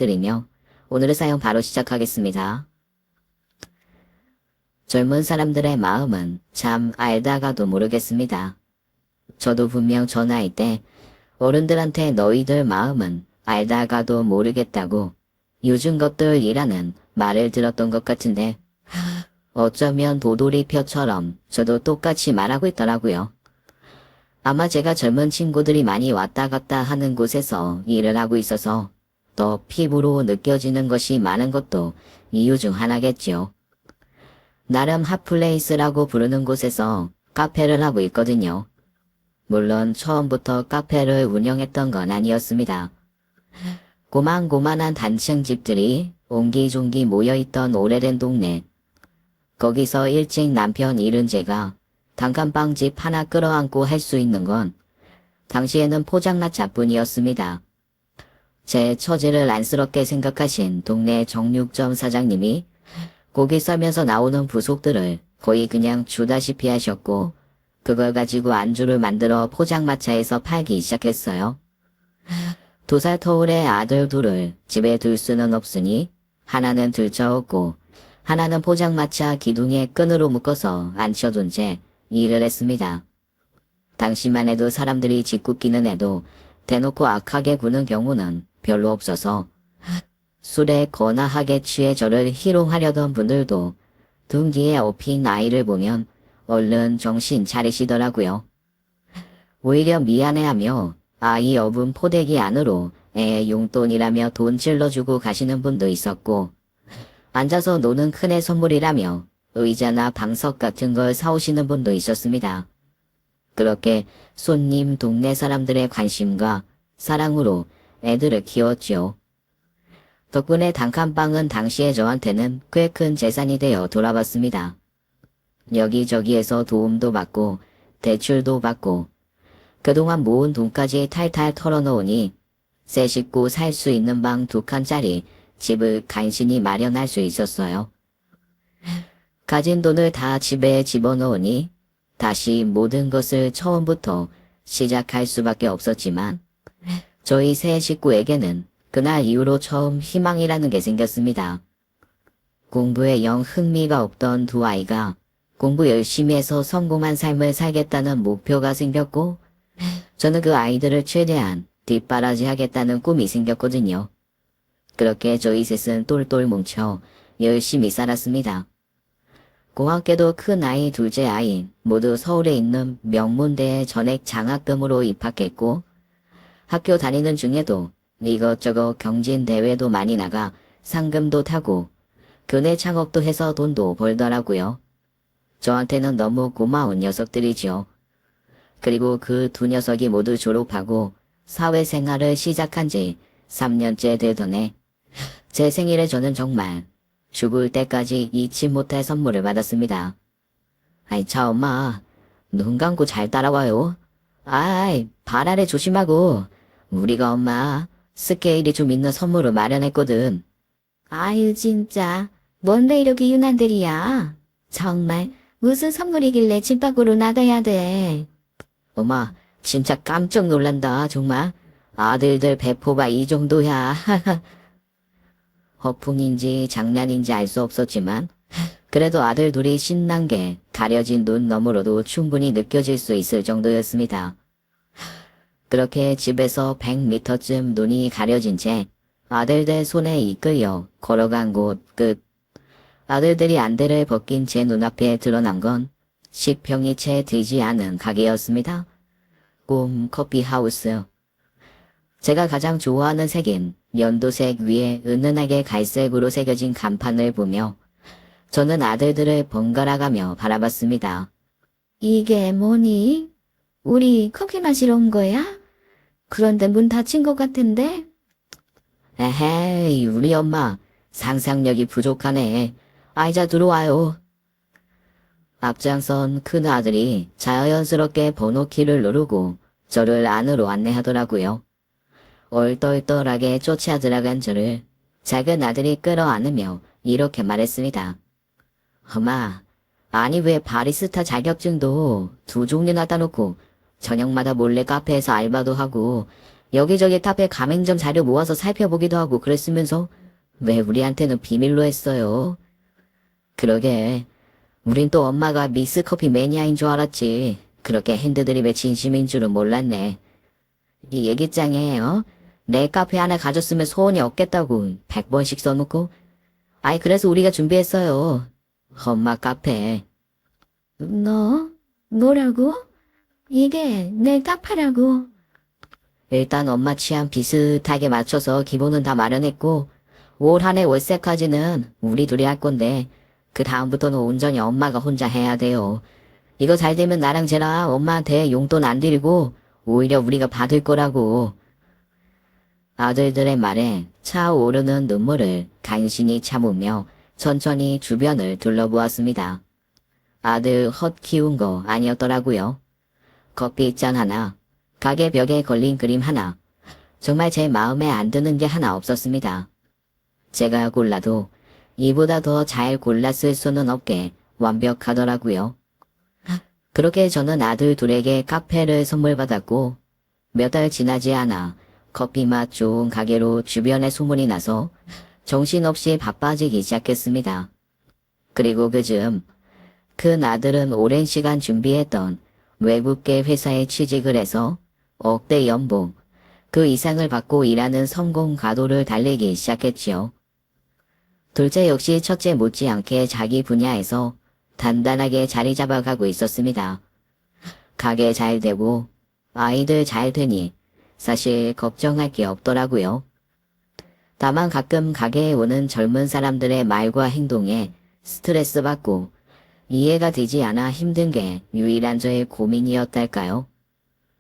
부탁드리며 오늘의 사연 바로 시작하겠습니다. 젊은 사람들의 마음은 참 알다가도 모르겠습니다. 저도 분명 저 나이 때 어른들한테 너희들 마음은 알다가도 모르겠다고 요즘 것들이라는 말을 들었던 것 같은데 어쩌면 도돌이표처럼 저도 똑같이 말하고 있더라고요. 아마 제가 젊은 친구들이 많이 왔다 갔다 하는 곳에서 일을 하고 있어서 더 피부로 느껴지는 것이 많은 것도 이유 중 하나겠지요. 나름 핫플레이스라고 부르는 곳에서 카페를 하고 있거든요. 물론 처음부터 카페를 운영했던 건 아니었습니다. 고만고만한 단층 집들이 옹기종기 모여있던 오래된 동네. 거기서 일찍 남편 잃은 제가 단칸방집 하나 끌어안고 할 수 있는 건 당시에는 포장마차뿐이었습니다. 제 처지를 안쓰럽게 생각하신 동네 정육점 사장님이 고기 썰면서 나오는 부속들을 거의 그냥 주다시피 하셨고 그걸 가지고 안주를 만들어 포장마차에서 팔기 시작했어요. 2살 터울의 아들 둘을 집에 둘 수는 없으니 하나는 들쳐왔고 하나는 포장마차 기둥에 끈으로 묶어서 앉혀둔 채 일을 했습니다. 당시만 해도 사람들이 짓궂기는 해도 대놓고 악하게 구는 경우는 별로 없어서 술에 거나하게 취해 저를 희롱하려던 분들도 등 뒤에 업힌 아이를 보면 얼른 정신 차리시더라고요. 오히려 미안해하며 아이 업은 포대기 안으로 애 용돈이라며 돈 찔러주고 가시는 분도 있었고 앉아서 노는 큰애 선물이라며 의자나 방석 같은 걸 사오시는 분도 있었습니다. 그렇게 손님 동네 사람들의 관심과 사랑으로 애들을 키웠지요. 덕분에 단칸방은 당시에 저한테는 꽤 큰 재산이 되어 돌아왔습니다. 여기저기에서 도움도 받고 대출도 받고 그동안 모은 돈까지 탈탈 털어놓으니 세 식구 살 수 있는 방 2칸짜리 집을 간신히 마련할 수 있었어요. 가진 돈을 다 집에 집어넣으니 다시 모든 것을 처음부터 시작할 수밖에 없었지만 저희 세 식구에게는 그날 이후로 처음 희망이라는 게 생겼습니다. 공부에 영 흥미가 없던 두 아이가 공부 열심히 해서 성공한 삶을 살겠다는 목표가 생겼고 저는 그 아이들을 최대한 뒷바라지하겠다는 꿈이 생겼거든요. 그렇게 저희 셋은 똘똘 뭉쳐 열심히 살았습니다. 고맙게도 큰 아이 둘째 아이 모두 서울에 있는 명문대에 전액 장학금으로 입학했고 학교 다니는 중에도 이것저것 경진대회도 많이 나가 상금도 타고 교내 창업도 해서 돈도 벌더라고요. 저한테는 너무 고마운 녀석들이죠. 그리고 그 두 녀석이 모두 졸업하고 사회생활을 시작한 지 3년째 되더네. 제 생일에 저는 정말 죽을 때까지 잊지 못할 선물을 받았습니다. 아이 자 엄마 눈 감고 잘 따라와요. 아이 발 아래 조심하고 우리가 엄마 스케일이 좀 있는 선물을 마련했거든. 아유 진짜 뭔데 이렇게 유난들이야. 정말 무슨 선물이길래 집 밖으로 나가야 돼. 엄마 진짜 깜짝 놀란다 정말. 아들들 배포가 이 정도야. 허풍인지 장난인지 알 수 없었지만 그래도 아들 둘이 신난 게 가려진 눈 너머로도 충분히 느껴질 수 있을 정도였습니다. 그렇게 집에서 100m쯤 눈이 가려진 채 아들들 손에 이끌려 걸어간 곳 끝. 아들들이 안대를 벗긴 제 눈앞에 드러난 건 10평이 채 되지 않은 가게였습니다. 꿈 커피하우스. 제가 가장 좋아하는 색인 연두색 위에 은은하게 갈색으로 새겨진 간판을 보며 저는 아들들을 번갈아가며 바라봤습니다. 이게 뭐니? 우리 커피 마시러 온 거야? 그런데 문 닫힌 것 같은데? 에헤이 우리 엄마 상상력이 부족하네. 아이자 들어와요. 앞장선 큰 아들이 자연스럽게 번호키를 누르고 저를 안으로 안내하더라고요. 얼떨떨하게 쫓아 들어간 저를 작은 아들이 끌어안으며 이렇게 말했습니다. 엄마, 아니 왜 바리스타 자격증도 2종류나 따놓고 저녁마다 몰래 카페에서 알바도 하고 여기저기 카페 가맹점 자료 모아서 살펴보기도 하고 그랬으면서 왜 우리한테는 비밀로 했어요? 그러게. 우린 또 엄마가 믹스커피 매니아인 줄 알았지. 그렇게 핸드드립의 진심인 줄은 몰랐네. 이 얘기장에 내 카페 하나 가졌으면 소원이 없겠다고 100번씩 써놓고. 아이 그래서 우리가 준비했어요. 엄마 카페. 너? 뭐라고? 이게 내 카페라고. 일단 엄마 취향 비슷하게 맞춰서 기본은 다 마련했고 올 한 해 월세까지는 우리 둘이 할 건데 그 다음부터는 온전히 엄마가 혼자 해야 돼요. 이거 잘 되면 나랑 쟤랑 엄마한테 용돈 안 드리고 오히려 우리가 받을 거라고. 아들들의 말에 차오르는 눈물을 간신히 참으며 천천히 주변을 둘러보았습니다. 아들 헛 키운 거 아니었더라고요. 커피잔 하나, 가게 벽에 걸린 그림 하나, 정말 제 마음에 안 드는 게 하나 없었습니다. 제가 골라도 이보다 더 잘 골랐을 수는 없게 완벽하더라고요. 그렇게 저는 아들 둘에게 카페를 선물 받았고 몇 달 지나지 않아 커피 맛 좋은 가게로 주변에 소문이 나서 정신없이 바빠지기 시작했습니다. 그리고 그즈음 큰 아들은 오랜 시간 준비했던 외국계 회사에 취직을 해서 억대 연봉, 그 이상을 받고 일하는 성공 가도를 달리기 시작했지요. 둘째 역시 첫째 못지않게 자기 분야에서 단단하게 자리 잡아가고 있었습니다. 가게 잘 되고 아이들 잘 되니 사실 걱정할 게 없더라고요. 다만 가끔 가게에 오는 젊은 사람들의 말과 행동에 스트레스 받고 이해가 되지 않아 힘든 게 유일한 저의 고민이었달까요?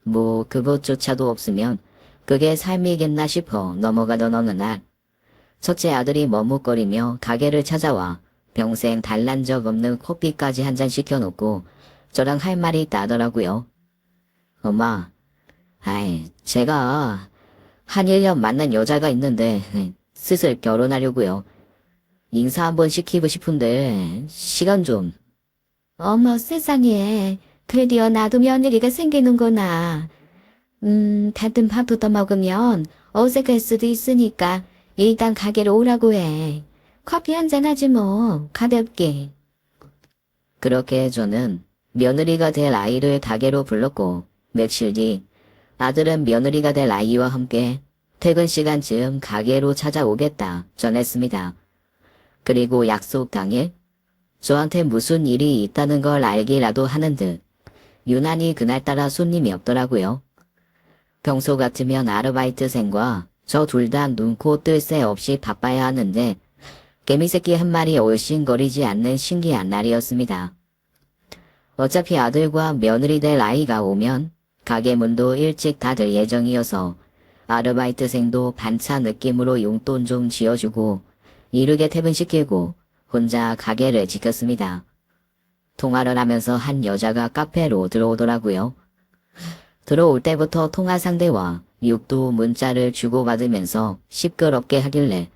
뭐 그것조차도 없으면 그게 삶이겠나 싶어 넘어가던 어느 날 첫째 아들이 머뭇거리며 가게를 찾아와 평생 달란 적 없는 커피까지 한 잔 시켜놓고 저랑 할 말이 있다더라고요. 엄마, 제가 한 1년 만난 여자가 있는데 슬슬 결혼하려고요. 인사 한번 시키고 싶은데 시간 좀. 어머 세상에. 드디어 나도 며느리가 생기는구나. 같은 밥부터 먹으면 어색할 수도 있으니까 일단 가게로 오라고 해. 커피 한잔 하지 뭐, 가볍게. 그렇게 저는 며느리가 될 아이를 가게로 불렀고 며칠 뒤 아들은 며느리가 될 아이와 함께 퇴근 시간쯤 가게로 찾아오겠다 전했습니다. 그리고 약속 당일 저한테 무슨 일이 있다는 걸 알기라도 하는 듯 유난히 그날따라 손님이 없더라고요. 평소 같으면 아르바이트생과 저 둘 다 눈코 뜰 새 없이 바빠야 하는데 개미새끼 한 마리 얼씬거리지 않는 신기한 날이었습니다. 어차피 아들과 며느리 될 아이가 오면 가게 문도 일찍 닫을 예정이어서 아르바이트생도 반차 느낌으로 용돈 좀 쥐어주고 이르게 퇴근시키고 혼자 가게를 지켰습니다. 통화를 하면서 한 여자가 카페로 들어오더라고요. 들어올 때부터 통화 상대와 육두 문자를 주고받으면서 시끄럽게 하길래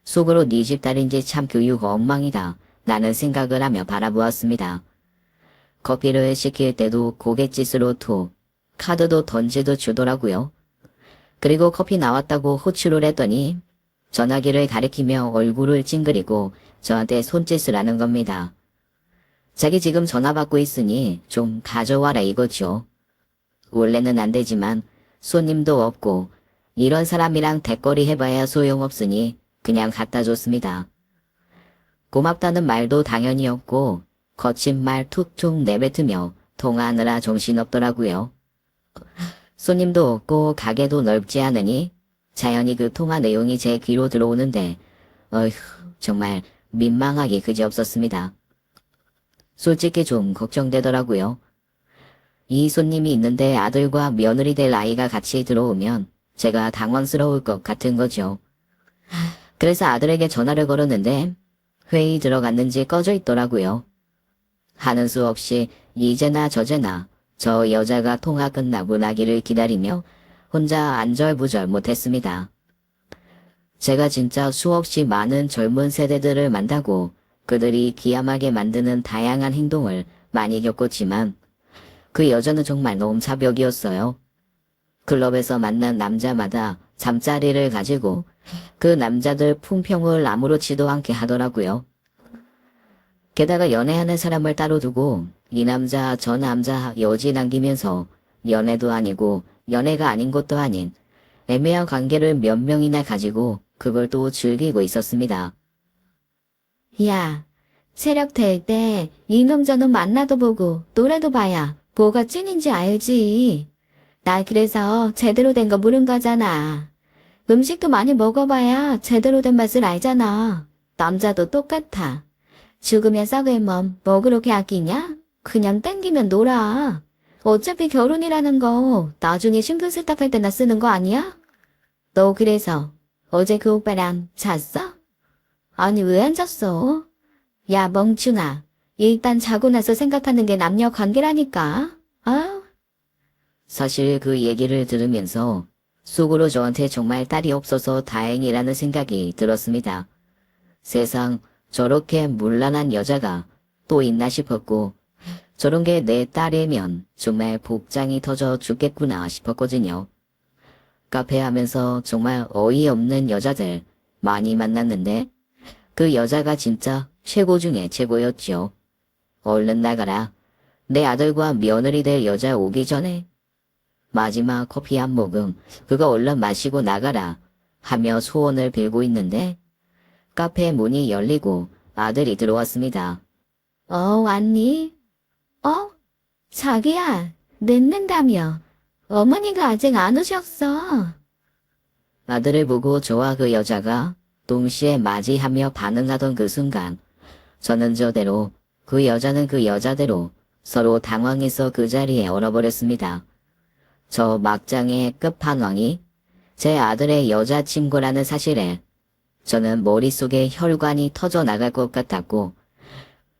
속으로 네 집 딸인지 참 교육 엉망이다 라는 생각을 하며 바라보았습니다. 커피를 시킬 때도 고갯짓으로 툭, 카드도 던지도 주더라고요. 그리고 커피 나왔다고 호출을 했더니 전화기를 가리키며 얼굴을 찡그리고 저한테 손짓을 하는 겁니다. 자기 지금 전화 받고 있으니 좀 가져와라 이거죠. 원래는 안 되지만 손님도 없고 이런 사람이랑 대거리 해봐야 소용없으니 그냥 갖다 줬습니다. 고맙다는 말도 당연히 없고 거친 말 툭툭 내뱉으며 통화하느라 정신없더라고요. 손님도 없고 가게도 넓지 않으니 자연히 그 통화 내용이 제 귀로 들어오는데 어휴 정말 민망하기 그지없었습니다. 솔직히 좀 걱정되더라고요. 이 손님이 있는데 아들과 며느리 될 아이가 같이 들어오면 제가 당황스러울 것 같은 거죠. 그래서 아들에게 전화를 걸었는데 회의 들어갔는지 꺼져 있더라고요. 하는 수 없이 이제나 저제나 저 여자가 통화 끝나고 나기를 기다리며 혼자 안절부절 못했습니다. 제가 진짜 수없이 많은 젊은 세대들을 만나고 그들이 기함하게 만드는 다양한 행동을 많이 겪었지만 그 여자는 정말 넘사벽이었어요. 클럽에서 만난 남자마다 잠자리를 가지고 그 남자들 품평을 아무렇지도 않게 하더라고요. 게다가 연애하는 사람을 따로 두고 이 남자 저 남자 여지 남기면서 연애도 아니고 연애가 아닌 것도 아닌 애매한 관계를 몇 명이나 가지고 그걸 또 즐기고 있었습니다. 야, 체력 될 때 이놈 저놈 만나도 보고 노래도 봐야 뭐가 찐인지 알지. 나 그래서 제대로 된 거 물은 거잖아. 음식도 많이 먹어봐야 제대로 된 맛을 알잖아. 남자도 똑같아. 죽으면 썩을 몸 뭐 그렇게 아끼냐? 그냥 땡기면 놀아. 어차피 결혼이라는 거 나중에 싱글스탑 할 때나 쓰는 거 아니야? 너 그래서 어제 그 오빠랑 잤어? 아니 왜 안 잤어? 야 멍충아, 일단 자고 나서 생각하는 게 남녀 관계라니까. 아? 사실 그 얘기를 들으면서 속으로 저한테 정말 딸이 없어서 다행이라는 생각이 들었습니다. 세상 저렇게 문란한 여자가 또 있나 싶었고 저런 게 내 딸이면 정말 복장이 터져 죽겠구나 싶었거든요. 카페 하면서 정말 어이없는 여자들 많이 만났는데 그 여자가 진짜 최고 중에 최고였죠. 얼른 나가라. 내 아들과 며느리 될 여자 오기 전에. 마지막 커피 한 모금 그거 얼른 마시고 나가라 하며 소원을 빌고 있는데 카페 문이 열리고 아들이 들어왔습니다. 왔니? 자기야, 늦는다며. 어머니가 아직 안 오셨어. 아들을 보고 저와 그 여자가 동시에 맞이하며 반응하던 그 순간 저는 저대로 그 여자는 그 여자대로 서로 당황해서 그 자리에 얼어버렸습니다. 저 막장의 끝판왕이 제 아들의 여자친구라는 사실에 저는 머릿속에 혈관이 터져 나갈 것 같았고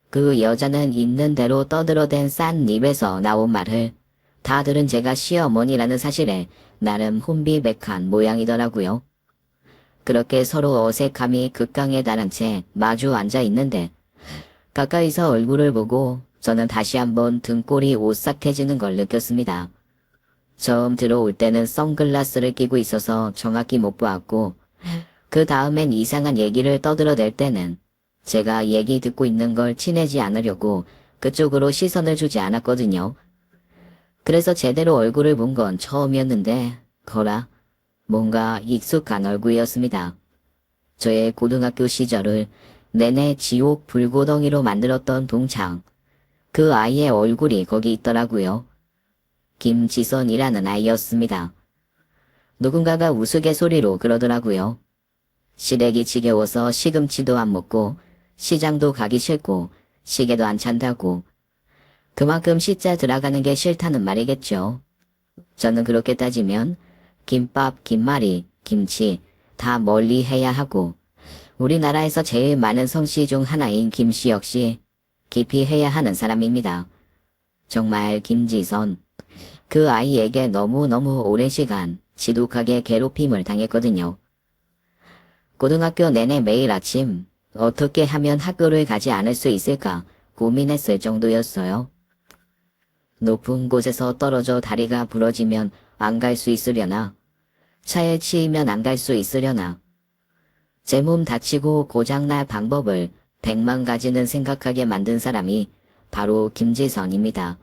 그 여자는 있는 대로 떠들어댄 싼 입에서 나온 말을 다 들은 제가 시어머니라는 사실에 나름 혼비백한 모양이더라고요. 그렇게 서로 어색함이 극강에 달한 채 마주 앉아 있는데 가까이서 얼굴을 보고 저는 다시 한번 등골이 오싹해지는 걸 느꼈습니다. 처음 들어올 때는 선글라스를 끼고 있어서 정확히 못 보았고 그 다음엔 이상한 얘기를 떠들어댈 때는 제가 얘기 듣고 있는 걸 티내지 않으려고 그쪽으로 시선을 주지 않았거든요. 그래서 제대로 얼굴을 본 건 처음이었는데 거라 뭔가 익숙한 얼굴이었습니다. 저의 고등학교 시절을 내내 지옥 불고덩이로 만들었던 동창. 그 아이의 얼굴이 거기 있더라고요. 김지선이라는 아이였습니다. 누군가가 우스갯소리로 그러더라고요. 시래기 지겨워서 시금치도 안 먹고 시장도 가기 싫고 시계도 안 찬다고. 그만큼 시자 들어가는 게 싫다는 말이겠죠. 저는 그렇게 따지면 김밥, 김말이, 김치 다 멀리 해야 하고 우리나라에서 제일 많은 성씨 중 하나인 김씨 역시 깊이 해야 하는 사람입니다. 정말 김지선. 그 아이에게 너무너무 오랜 시간 지독하게 괴롭힘을 당했거든요. 고등학교 내내 매일 아침 어떻게 하면 학교를 가지 않을 수 있을까 고민했을 정도였어요. 높은 곳에서 떨어져 다리가 부러지면 안 갈 수 있으려나, 차에 치이면 안 갈 수 있으려나, 제 몸 다치고 고장날 방법을 100만 가지는 생각하게 만든 사람이 바로 김지선입니다.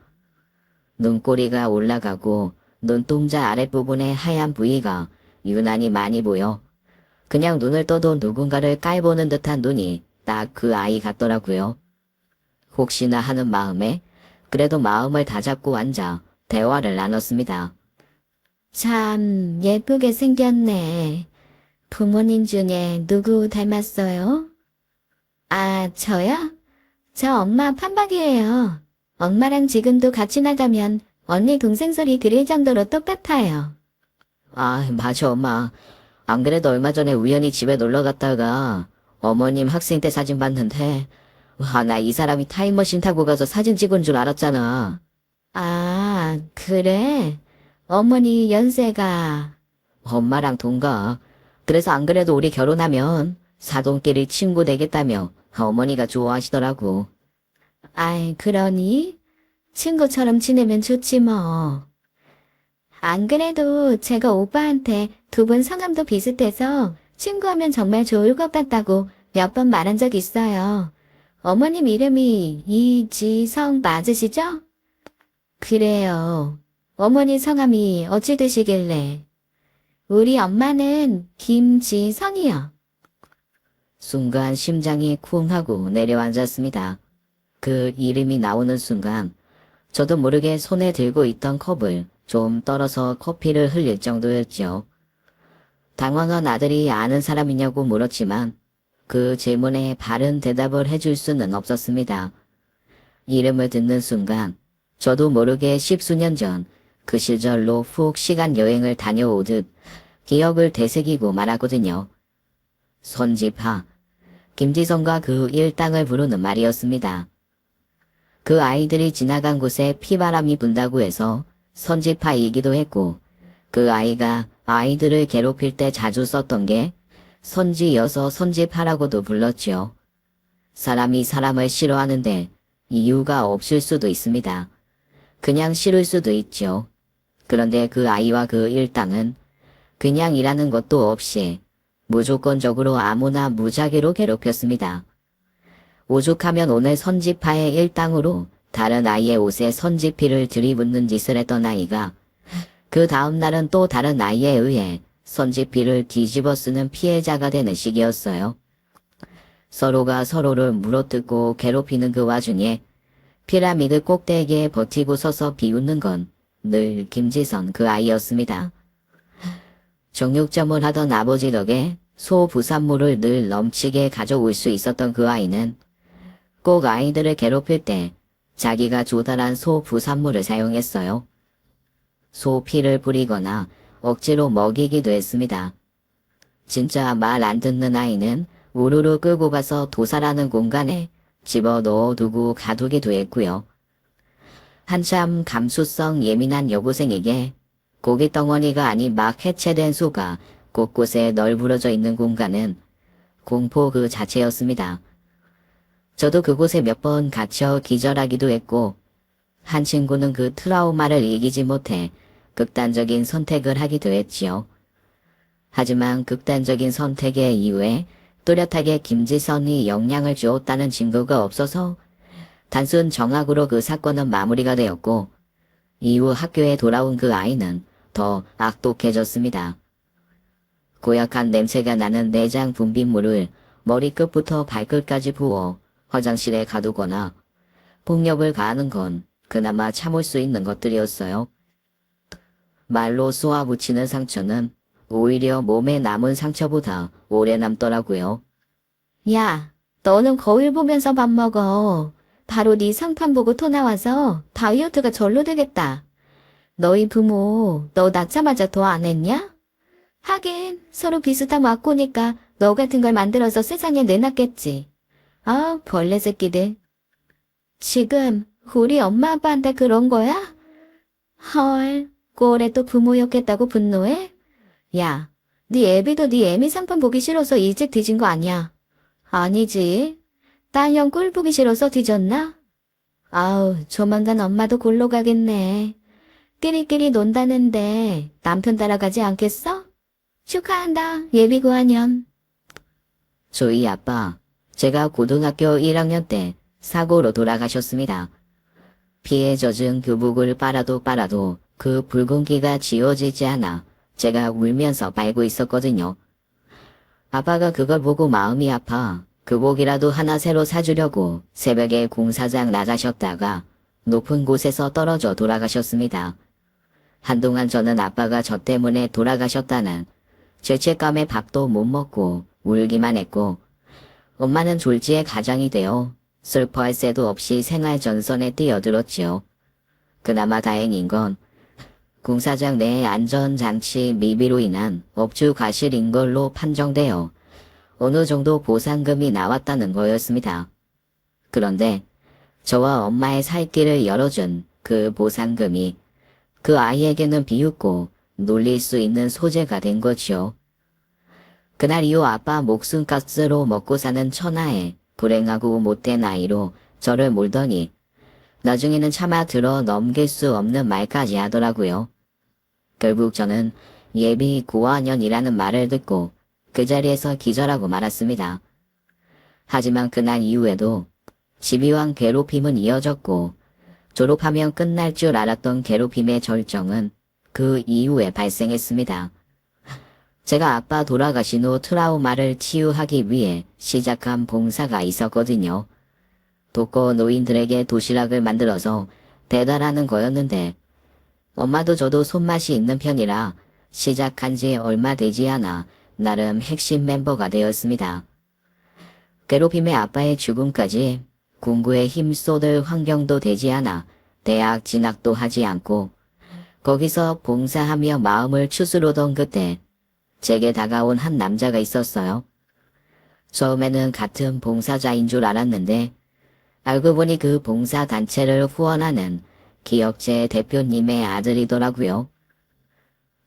눈꼬리가 올라가고 눈동자 아랫부분의 하얀 부위가 유난히 많이 보여 그냥 눈을 떠도 누군가를 깔보는 듯한 눈이 딱 그 아이 같더라고요. 혹시나 하는 마음에 그래도 마음을 다잡고 앉아 대화를 나눴습니다. 참 예쁘게 생겼네. 부모님 중에 누구 닮았어요? 아, 저요? 저 엄마 판박이에요. 엄마랑 지금도 같이 나가면 언니 동생 소리 들을 정도로 똑같아요. 아, 맞아, 엄마. 안 그래도 얼마 전에 우연히 집에 놀러 갔다가 어머님 학생 때 사진 봤는데 와, 나 이 사람이 타임머신 타고 가서 사진 찍은 줄 알았잖아. 아, 그래? 어머니 연세가... 엄마랑 동갑. 그래서 안 그래도 우리 결혼하면 사돈끼리 친구 되겠다며 어머니가 좋아하시더라고. 아이, 그러니? 친구처럼 지내면 좋지 뭐. 안 그래도 제가 오빠한테 두 분 성함도 비슷해서 친구하면 정말 좋을 것 같다고 몇 번 말한 적 있어요. 어머님 이름이 이지성 맞으시죠? 그래요. 어머니 성함이 어찌 되시길래? 우리 엄마는 김지성이요. 순간 심장이 쿵 하고 내려앉았습니다. 그 이름이 나오는 순간 저도 모르게 손에 들고 있던 컵을 좀 떨어서 커피를 흘릴 정도였죠. 당황한 아들이 아는 사람이냐고 물었지만 그 질문에 바른 대답을 해줄 수는 없었습니다. 이름을 듣는 순간 저도 모르게 십수년 전 그 시절로 훅 시간 여행을 다녀오듯 기억을 되새기고 말하거든요. 선지파, 김지성과 그 일당을 부르는 말이었습니다. 그 아이들이 지나간 곳에 피바람이 분다고 해서 선지파이기도 했고 그 아이가 아이들을 괴롭힐 때 자주 썼던 게 선지여서 선지파라고도 불렀지요. 사람이 사람을 싫어하는데 이유가 없을 수도 있습니다. 그냥 싫을 수도 있죠. 그런데 그 아이와 그 일당은 그냥 일하는 것도 없이 무조건적으로 아무나 무작위로 괴롭혔습니다. 오죽하면 오늘 선지파의 일당으로 다른 아이의 옷에 선지피를 들이붓는 짓을 했던 아이가 그 다음 날은 또 다른 아이에 의해 선지피를 뒤집어 쓰는 피해자가 되는 시기였어요. 서로가 서로를 물어뜯고 괴롭히는 그 와중에 피라미드 꼭대기에 버티고 서서 비웃는 건 늘 김지선 그 아이였습니다. 정육점을 하던 아버지 덕에 소 부산물을 늘 넘치게 가져올 수 있었던 그 아이는 꼭 아이들을 괴롭힐 때 자기가 조달한 소 부산물을 사용했어요. 소 피를 뿌리거나 억지로 먹이기도 했습니다. 진짜 말 안 듣는 아이는 우르르 끌고 가서 도살하는 공간에 집어 넣어두고 가두기도 했고요. 한참 감수성 예민한 여고생에게 고깃덩어리가 아닌 막 해체된 소가 곳곳에 널브러져 있는 공간은 공포 그 자체였습니다. 저도 그곳에 몇 번 갇혀 기절하기도 했고 한 친구는 그 트라우마를 이기지 못해 극단적인 선택을 하기도 했지요. 하지만 극단적인 선택의 이후에 또렷하게 김지선이 영향을 주었다는 증거가 없어서 단순 정학으로 그 사건은 마무리가 되었고 이후 학교에 돌아온 그 아이는 더 악독해졌습니다. 고약한 냄새가 나는 내장 분비물을 머리끝부터 발끝까지 부어 화장실에 가두거나 폭력을 가하는 건 그나마 참을 수 있는 것들이었어요. 말로 쏘아붙이는 상처는 오히려 몸에 남은 상처보다 오래 남더라고요. 야, 너는 거울 보면서 밥 먹어. 바로 네 상판 보고 토 나와서 다이어트가 절로 되겠다. 너희 부모 너 낳자마자 더 안 했냐? 하긴 서로 비슷한 왁구니까 너 같은 걸 만들어서 세상에 내놨겠지. 아, 벌레 새끼들. 지금 우리 엄마 아빠한테 그런 거야? 헐, 꼴에 또 부모 욕했다고 분노해? 야, 네 애비도 네 애미 상판 보기 싫어서 일찍 뒤진 거 아니야? 아니지. 딸형 꼴 보기 싫어서 뒤졌나? 아우, 조만간 엄마도 골로 가겠네. 끼리끼리 논다는데 남편 따라가지 않겠어? 축하한다, 예비 고환연. 저희 아빠, 제가 고등학교 1학년 때 사고로 돌아가셨습니다. 피에 젖은 교복을 빨아도 그 붉은기가 지워지지 않아 제가 울면서 빨고 있었거든요. 아빠가 그걸 보고 마음이 아파 교복이라도 하나 새로 사주려고 새벽에 공사장 나가셨다가 높은 곳에서 떨어져 돌아가셨습니다. 한동안 저는 아빠가 저 때문에 돌아가셨다는 죄책감에 밥도 못 먹고 울기만 했고 엄마는 졸지에 가장이 되어 슬퍼할 새도 없이 생활 전선에 뛰어들었지요. 그나마 다행인 건 공사장 내 안전장치 미비로 인한 업주 과실인 걸로 판정되어 어느 정도 보상금이 나왔다는 거였습니다. 그런데 저와 엄마의 살 길을 열어준 그 보상금이 그 아이에게는 비웃고 놀릴 수 있는 소재가 된 거지요. 그날 이후 아빠 목숨값으로 먹고 사는 천하에 불행하고 못된 아이로 저를 몰더니 나중에는 차마 들어 넘길 수 없는 말까지 하더라고요. 결국 저는 예비 고학년이라는 말을 듣고 그 자리에서 기절하고 말았습니다. 하지만 그날 이후에도 집요한 괴롭힘은 이어졌고 졸업하면 끝날 줄 알았던 괴롭힘의 절정은 그 이후에 발생했습니다. 제가 아빠 돌아가신 후 트라우마를 치유하기 위해 시작한 봉사가 있었거든요. 독거 노인들에게 도시락을 만들어서 배달하는 거였는데 엄마도 저도 손맛이 있는 편이라 시작한 지 얼마 되지 않아 나름 핵심 멤버가 되었습니다. 괴롭힘의 아빠의 죽음까지 공부에 힘쏟을 환경도 되지 않아 대학 진학도 하지 않고 거기서 봉사하며 마음을 추스르던 그때 제게 다가온 한 남자가 있었어요. 처음에는 같은 봉사자인 줄 알았는데 알고 보니 그 봉사단체를 후원하는 기업체 대표님의 아들이더라고요.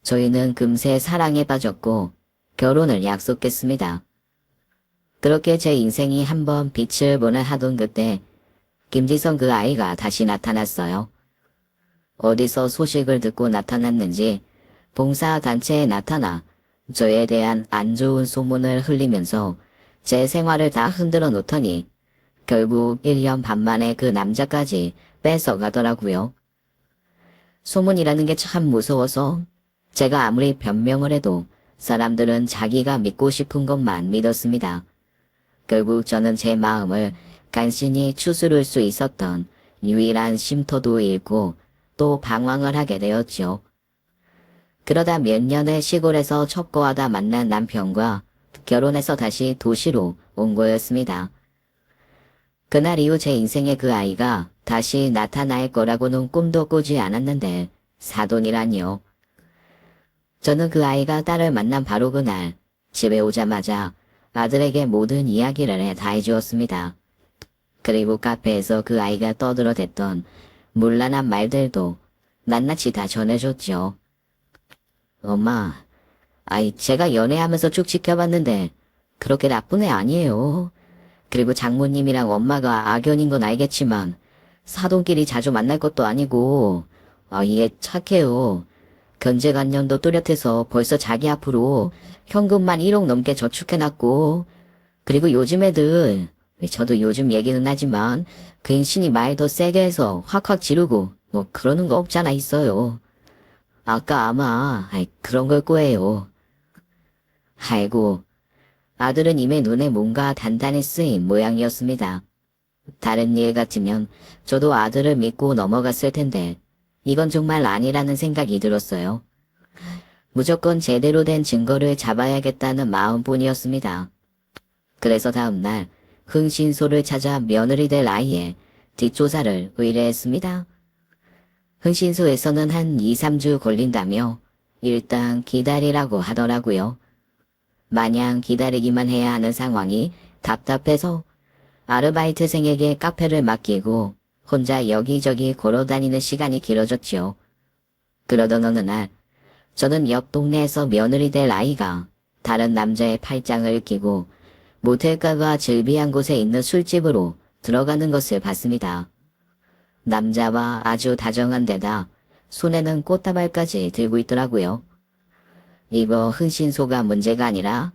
저희는 금세 사랑에 빠졌고 결혼을 약속했습니다. 그렇게 제 인생이 한번 빛을 보는 하던 그때 김지성 그 아이가 다시 나타났어요. 어디서 소식을 듣고 나타났는지 봉사단체에 나타나 저에 대한 안 좋은 소문을 흘리면서 제 생활을 다 흔들어 놓더니 결국 1년 반 만에 그 남자까지 뺏어가더라고요. 소문이라는 게 참 무서워서 제가 아무리 변명을 해도 사람들은 자기가 믿고 싶은 것만 믿었습니다. 결국 저는 제 마음을 간신히 추스를 수 있었던 유일한 쉼터도 잃고 또 방황을 하게 되었죠. 그러다 몇 년을 시골에서 첩거하다 만난 남편과 결혼해서 다시 도시로 온 거였습니다. 그날 이후 제 인생에 그 아이가 다시 나타날 거라고는 꿈도 꾸지 않았는데 사돈이라니요. 저는 그 아이가 딸을 만난 바로 그날 집에 오자마자 아들에게 모든 이야기를 다 해주었습니다. 그리고 카페에서 그 아이가 떠들어댔던 문란한 말들도 낱낱이 다 전해줬죠. 엄마, 제가 연애하면서 쭉 지켜봤는데 그렇게 나쁜 애 아니에요. 그리고 장모님이랑 엄마가 악연인 건 알겠지만 사돈끼리 자주 만날 것도 아니고 얘 착해요. 견제관념도 뚜렷해서 벌써 자기 앞으로 현금만 1억 넘게 저축해놨고 그리고 요즘 애들 저도 요즘 얘기는 하지만 괜시니 말 더 세게 해서 확확 지르고 뭐 그러는 거 없잖아 있어요. 아까 아마 그런 걸 거예요. 아이고 아들은 이미 눈에 뭔가 단단히 쓰인 모양이었습니다. 다른 일 같으면 저도 아들을 믿고 넘어갔을 텐데 이건 정말 아니라는 생각이 들었어요. 무조건 제대로 된 증거를 잡아야겠다는 마음뿐이었습니다. 그래서 다음날 흥신소를 찾아 며느리 될 아이의 뒷조사를 의뢰했습니다. 흥신소에서는 한 2, 3주 걸린다며 일단 기다리라고 하더라고요. 마냥 기다리기만 해야 하는 상황이 답답해서 아르바이트생에게 카페를 맡기고 혼자 여기저기 걸어다니는 시간이 길어졌지요. 그러던 어느 날 저는 옆 동네에서 며느리 될 아이가 다른 남자의 팔짱을 끼고 모텔가가 즐비한 곳에 있는 술집으로 들어가는 것을 봤습니다. 남자와 아주 다정한 데다 손에는 꽃다발까지 들고 있더라고요. 이거 흥신소가 문제가 아니라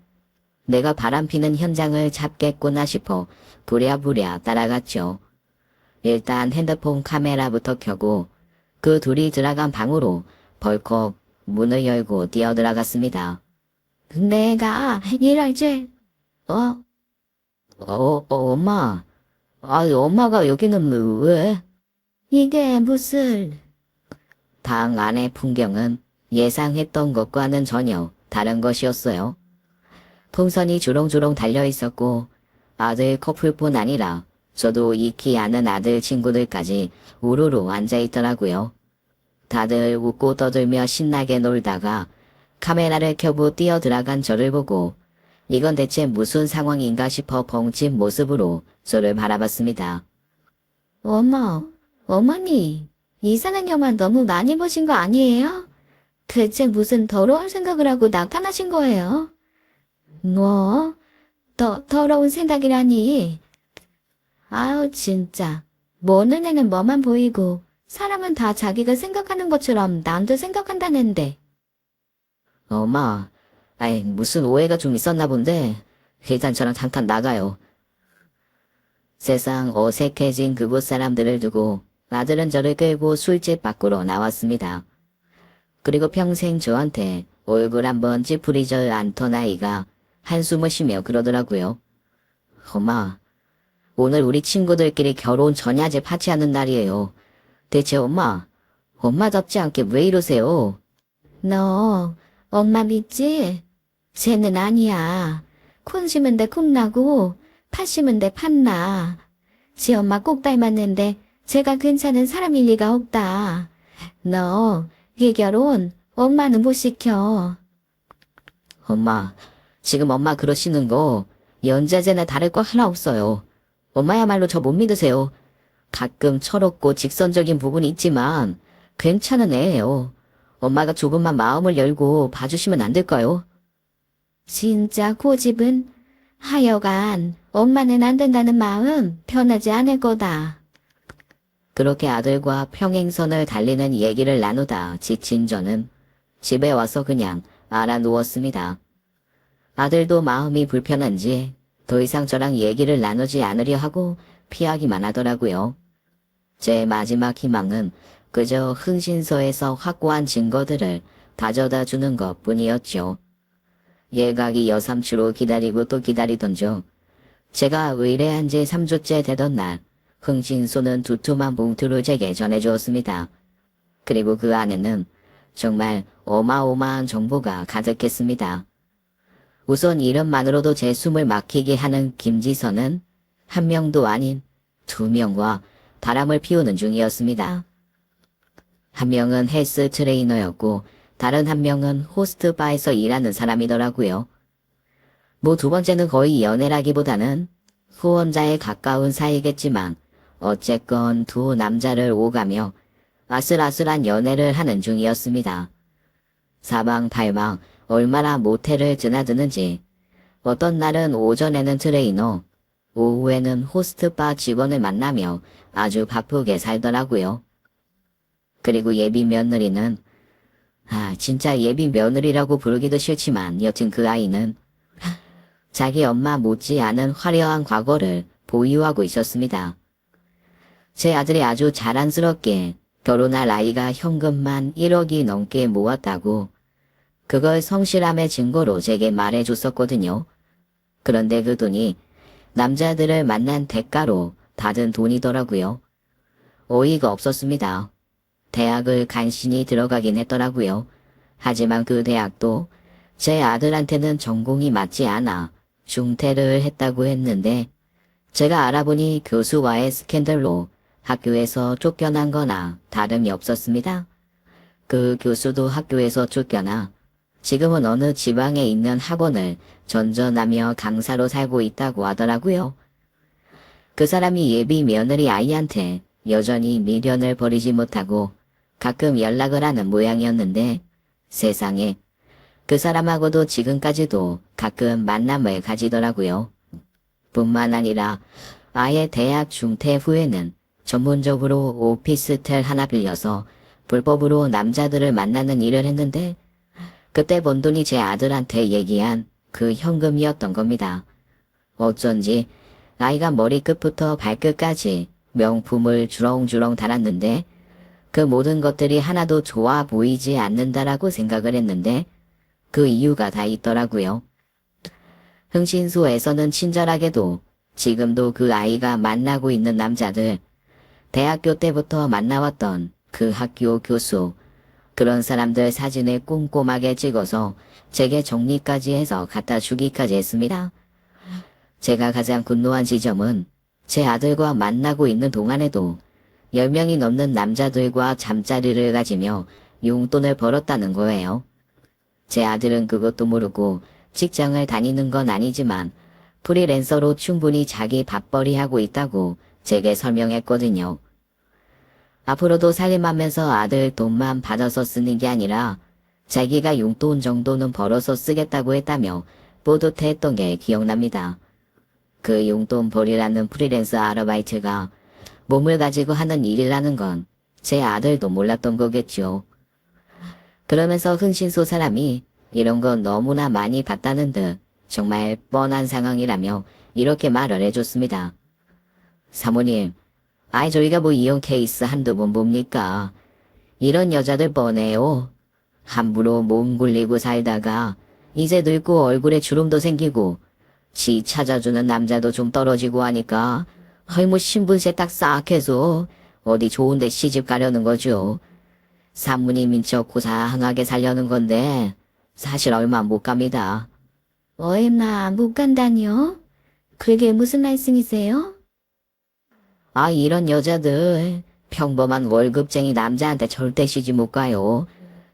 내가 바람피는 현장을 잡겠구나 싶어 부랴부랴 따라갔죠. 일단 핸드폰 카메라부터 켜고 그 둘이 들어간 방으로 벌컥 문을 열고 뛰어들어갔습니다. 내가 이럴지. 엄마. 엄마가 여기는 왜? 이게 무슨. 방 안의 풍경은 예상했던 것과는 전혀 다른 것이었어요. 풍선이 주렁주렁 달려있었고 아들 커플뿐 아니라 저도 익히 아는 아들 친구들까지 우르르 앉아있더라고요. 다들 웃고 떠들며 신나게 놀다가 카메라를 켜고 뛰어들어간 저를 보고 이건 대체 무슨 상황인가 싶어 벙찐 모습으로 저를 바라봤습니다. 어머니, 이상한 영화 너무 많이 보신 거 아니에요? 대체 무슨 더러운 생각을 하고 나타나신 거예요? 뭐? 더러운 생각이라니. 아우, 진짜. 뭐 눈에는 뭐만 보이고, 사람은 다 자기가 생각하는 것처럼 남도 생각한다는데, 엄마, 아이, 무슨 오해가 좀 있었나 본데, 일단 저랑 잠깐 나가요. 세상 어색해진 그곳 사람들을 두고 아들은 저를 끌고 술집 밖으로 나왔습니다. 그리고 평생 저한테 얼굴 한번 찌푸리질 않던 아이가 한숨을 쉬며 그러더라고요. 엄마, 오늘 우리 친구들끼리 결혼 전야제 파티하는 날이에요. 대체 엄마답지 않게 왜 이러세요? 너 엄마 믿지? 쟤는 아니야. 콘 심은데 콩 나고 팥 심은데 팥 나. 지 엄마 꼭 닮았는데 쟤가 괜찮은 사람일 리가 없다. 너 이 결혼 엄마는 못 시켜. 엄마, 지금 엄마 그러시는 거 연자제나 다를 거 하나 없어요. 엄마야말로 저 못 믿으세요. 가끔 철없고 직선적인 부분이 있지만 괜찮은 애예요. 엄마가 조금만 마음을 열고 봐주시면 안 될까요? 진짜 고집은 하여간 엄마는 안 된다는 마음 변하지 않을 거다. 그렇게 아들과 평행선을 달리는 얘기를 나누다 지친 저는 집에 와서 그냥 알아 누웠습니다. 아들도 마음이 불편한지 더 이상 저랑 얘기를 나누지 않으려 하고 피하기만 하더라고요. 제 마지막 희망은 그저 흥신소에서 확보한 증거들을 가져다 주는 것 뿐이었죠. 예각이 여삼추로 기다리고 또 기다리던 중 제가 의뢰한 지 3주째 되던 날 흥신소는 두툼한 봉투를 제게 전해주었습니다. 그리고 그 안에는 정말 어마어마한 정보가 가득했습니다. 우선 이름만으로도 제 숨을 막히게 하는 김지선은 한 명도 아닌 2명과 바람을 피우는 중이었습니다. 한 명은 헬스 트레이너였고 다른 한 명은 호스트바에서 일하는 사람이더라고요. 뭐 두 번째는 거의 연애라기보다는 후원자에 가까운 사이겠지만 어쨌건 두 남자를 오가며 아슬아슬한 연애를 하는 중이었습니다. 사방팔방 얼마나 모텔을 드나드는지 어떤 날은 오전에는 트레이너, 오후에는 호스트바 직원을 만나며 아주 바쁘게 살더라고요. 그리고 예비 며느리는 진짜 예비 며느리라고 부르기도 싫지만 여튼 그 아이는 자기 엄마 못지않은 화려한 과거를 보유하고 있었습니다. 제 아들이 아주 자랑스럽게 결혼할 아이가 현금만 1억이 넘게 모았다고 그걸 성실함의 증거로 제게 말해줬었거든요. 그런데 그 돈이 남자들을 만난 대가로 받은 돈이더라고요. 어이가 없었습니다. 대학을 간신히 들어가긴 했더라고요. 하지만 그 대학도 제 아들한테는 전공이 맞지 않아 중퇴를 했다고 했는데 제가 알아보니 교수와의 스캔들로 학교에서 쫓겨난 거나 다름이 없었습니다. 그 교수도 학교에서 쫓겨나 지금은 어느 지방에 있는 학원을 전전하며 강사로 살고 있다고 하더라고요. 그 사람이 예비 며느리 아이한테 여전히 미련을 버리지 못하고 가끔 연락을 하는 모양이었는데 세상에 그 사람하고도 지금까지도 가끔 만남을 가지더라고요. 뿐만 아니라 아예 대학 중퇴 후에는 전문적으로 오피스텔 하나 빌려서 불법으로 남자들을 만나는 일을 했는데 그때 번 돈이 제 아들한테 얘기한 그 현금이었던 겁니다. 어쩐지 아이가 머리끝부터 발끝까지 명품을 주렁주렁 달았는데 그 모든 것들이 하나도 좋아 보이지 않는다라고 생각을 했는데 그 이유가 다 있더라고요. 흥신소에서는 친절하게도 지금도 그 아이가 만나고 있는 남자들, 대학교 때부터 만나왔던 그 학교 교수, 그런 사람들 사진을 꼼꼼하게 찍어서 제게 정리까지 해서 갖다 주기까지 했습니다. 제가 가장 분노한 지점은 제 아들과 만나고 있는 동안에도 10명이 넘는 남자들과 잠자리를 가지며 용돈을 벌었다는 거예요. 제 아들은 그것도 모르고 직장을 다니는 건 아니지만 프리랜서로 충분히 자기 밥벌이하고 있다고 제게 설명했거든요. 앞으로도 살림하면서 아들 돈만 받아서 쓰는 게 아니라 자기가 용돈 정도는 벌어서 쓰겠다고 했다며 뿌듯해했던 게 기억납니다. 그 용돈 벌이라는 프리랜서 아르바이트가 몸을 가지고 하는 일이라는 건 제 아들도 몰랐던 거겠죠. 그러면서 흥신소 사람이 이런 건 너무나 많이 봤다는 듯 정말 뻔한 상황이라며 이렇게 말을 해줬습니다. 사모님, 아이 저희가 뭐 이혼 케이스 한두 번 봅니까? 이런 여자들 뻔해요. 함부로 몸 굴리고 살다가 이제 늙고 얼굴에 주름도 생기고 지 찾아주는 남자도 좀 떨어지고 하니까 뭐 신분세 딱 싹 해서 어디 좋은 데 시집 가려는 거죠. 사모님인 척 고상하게 살려는 건데 사실 얼마 못 갑니다. 얼마 못 간다니요? 그게 무슨 말씀이세요? 아, 이런 여자들 평범한 월급쟁이 남자한테 절대 시집 못 가요.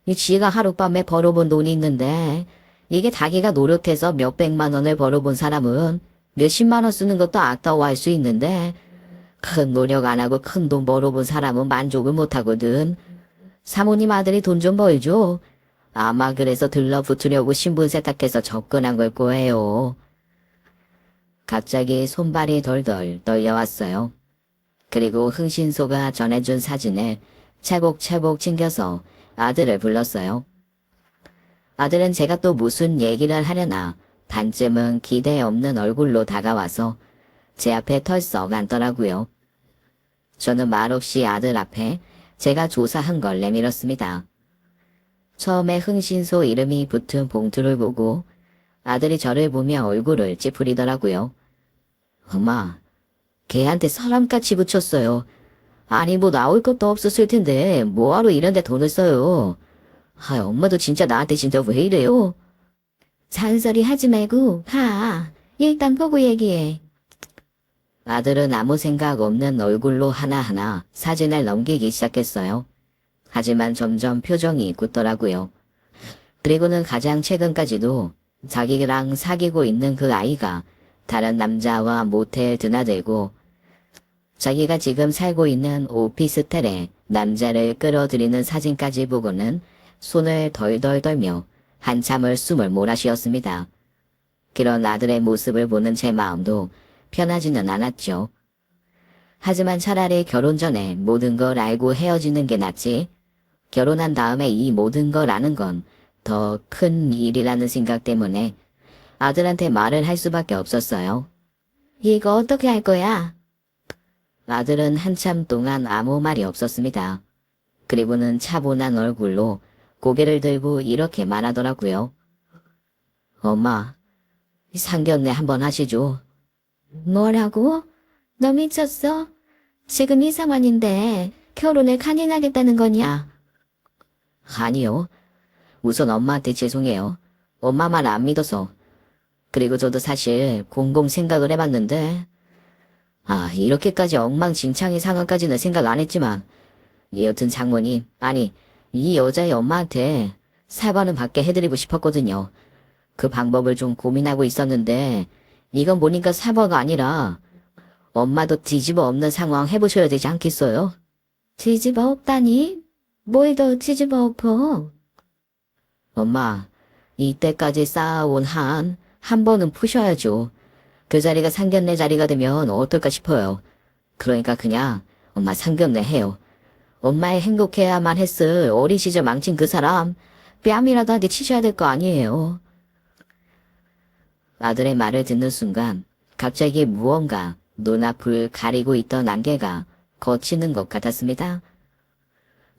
이 지가 하룻밤에 벌어본 돈이 있는데 이게 자기가 노력해서 몇백만 원을 벌어본 사람은 몇십만 원 쓰는 것도 아까워할 수 있는데 큰 노력 안 하고 큰 돈 벌어본 사람은 만족을 못 하거든. 사모님 아들이 돈 좀 벌죠. 아마 그래서 들러붙으려고 신분 세탁해서 접근한 걸 거예요. 갑자기 손발이 덜덜 떨려왔어요. 그리고 흥신소가 전해준 사진을 차곡차곡 챙겨서 아들을 불렀어요. 아들은 제가 또 무슨 얘기를 하려나 반쯤은 기대 없는 얼굴로 다가와서 제 앞에 털썩 앉더라고요. 저는 말없이 아들 앞에 제가 조사한 걸 내밀었습니다. 처음에 흥신소 이름이 붙은 봉투를 보고 아들이 저를 보며 얼굴을 찌푸리더라고요. 엄마, 걔한테 사람같이 붙였어요. 아니 뭐 나올 것도 없었을 텐데 뭐하러 이런 데 돈을 써요. 아, 엄마도 진짜 나한테 진짜 왜 이래요? 잔소리 하지 말고 가. 일단 보고 얘기해. 아들은 아무 생각 없는 얼굴로 하나하나 사진을 넘기기 시작했어요. 하지만 점점 표정이 굳더라고요. 그리고는 가장 최근까지도 자기랑 사귀고 있는 그 아이가 다른 남자와 모텔 드나들고 자기가 지금 살고 있는 오피스텔에 남자를 끌어들이는 사진까지 보고는 손을 덜덜 떨며 한참을 숨을 몰아쉬었습니다. 그런 아들의 모습을 보는 제 마음도 편하지는 않았죠. 하지만 차라리 결혼 전에 모든 걸 알고 헤어지는 게 낫지 결혼한 다음에 이 모든 걸 아는 건 더 큰 일이라는 생각 때문에 아들한테 말을 할 수밖에 없었어요. 이거 어떻게 할 거야? 아들은 한참 동안 아무 말이 없었습니다. 그리고는 차분한 얼굴로 고개를 들고 이렇게 말하더라고요. 엄마, 상견례 한번 하시죠. 뭐라고? 너 미쳤어? 지금 이 상황인데 결혼을 강행하겠다는 거냐? 아니요. 우선 엄마한테 죄송해요. 엄마 말 안 믿어서. 그리고 저도 사실 곰곰 생각을 해봤는데 이렇게까지 엉망진창의 상황까지는 생각 안 했지만 여튼 장모님, 아니 이 여자의 엄마한테 사과는 받게 해드리고 싶었거든요. 그 방법을 좀 고민하고 있었는데 이건 보니까 사과가 아니라 엄마도 뒤집어 엎는 상황 해보셔야 되지 않겠어요? 뒤집어 엎다니? 뭘 더 뒤집어 엎어? 엄마, 이때까지 쌓아온 한 번은 푸셔야죠. 그 자리가 상견례 자리가 되면 어떨까 싶어요. 그러니까 그냥 엄마 상견례 해요. 엄마의 행복해야만 했을 어린 시절 망친 그 사람 뺨이라도 한 대 치셔야 될 거 아니에요. 아들의 말을 듣는 순간 갑자기 무언가 눈앞을 가리고 있던 안개가 걷히는 것 같았습니다.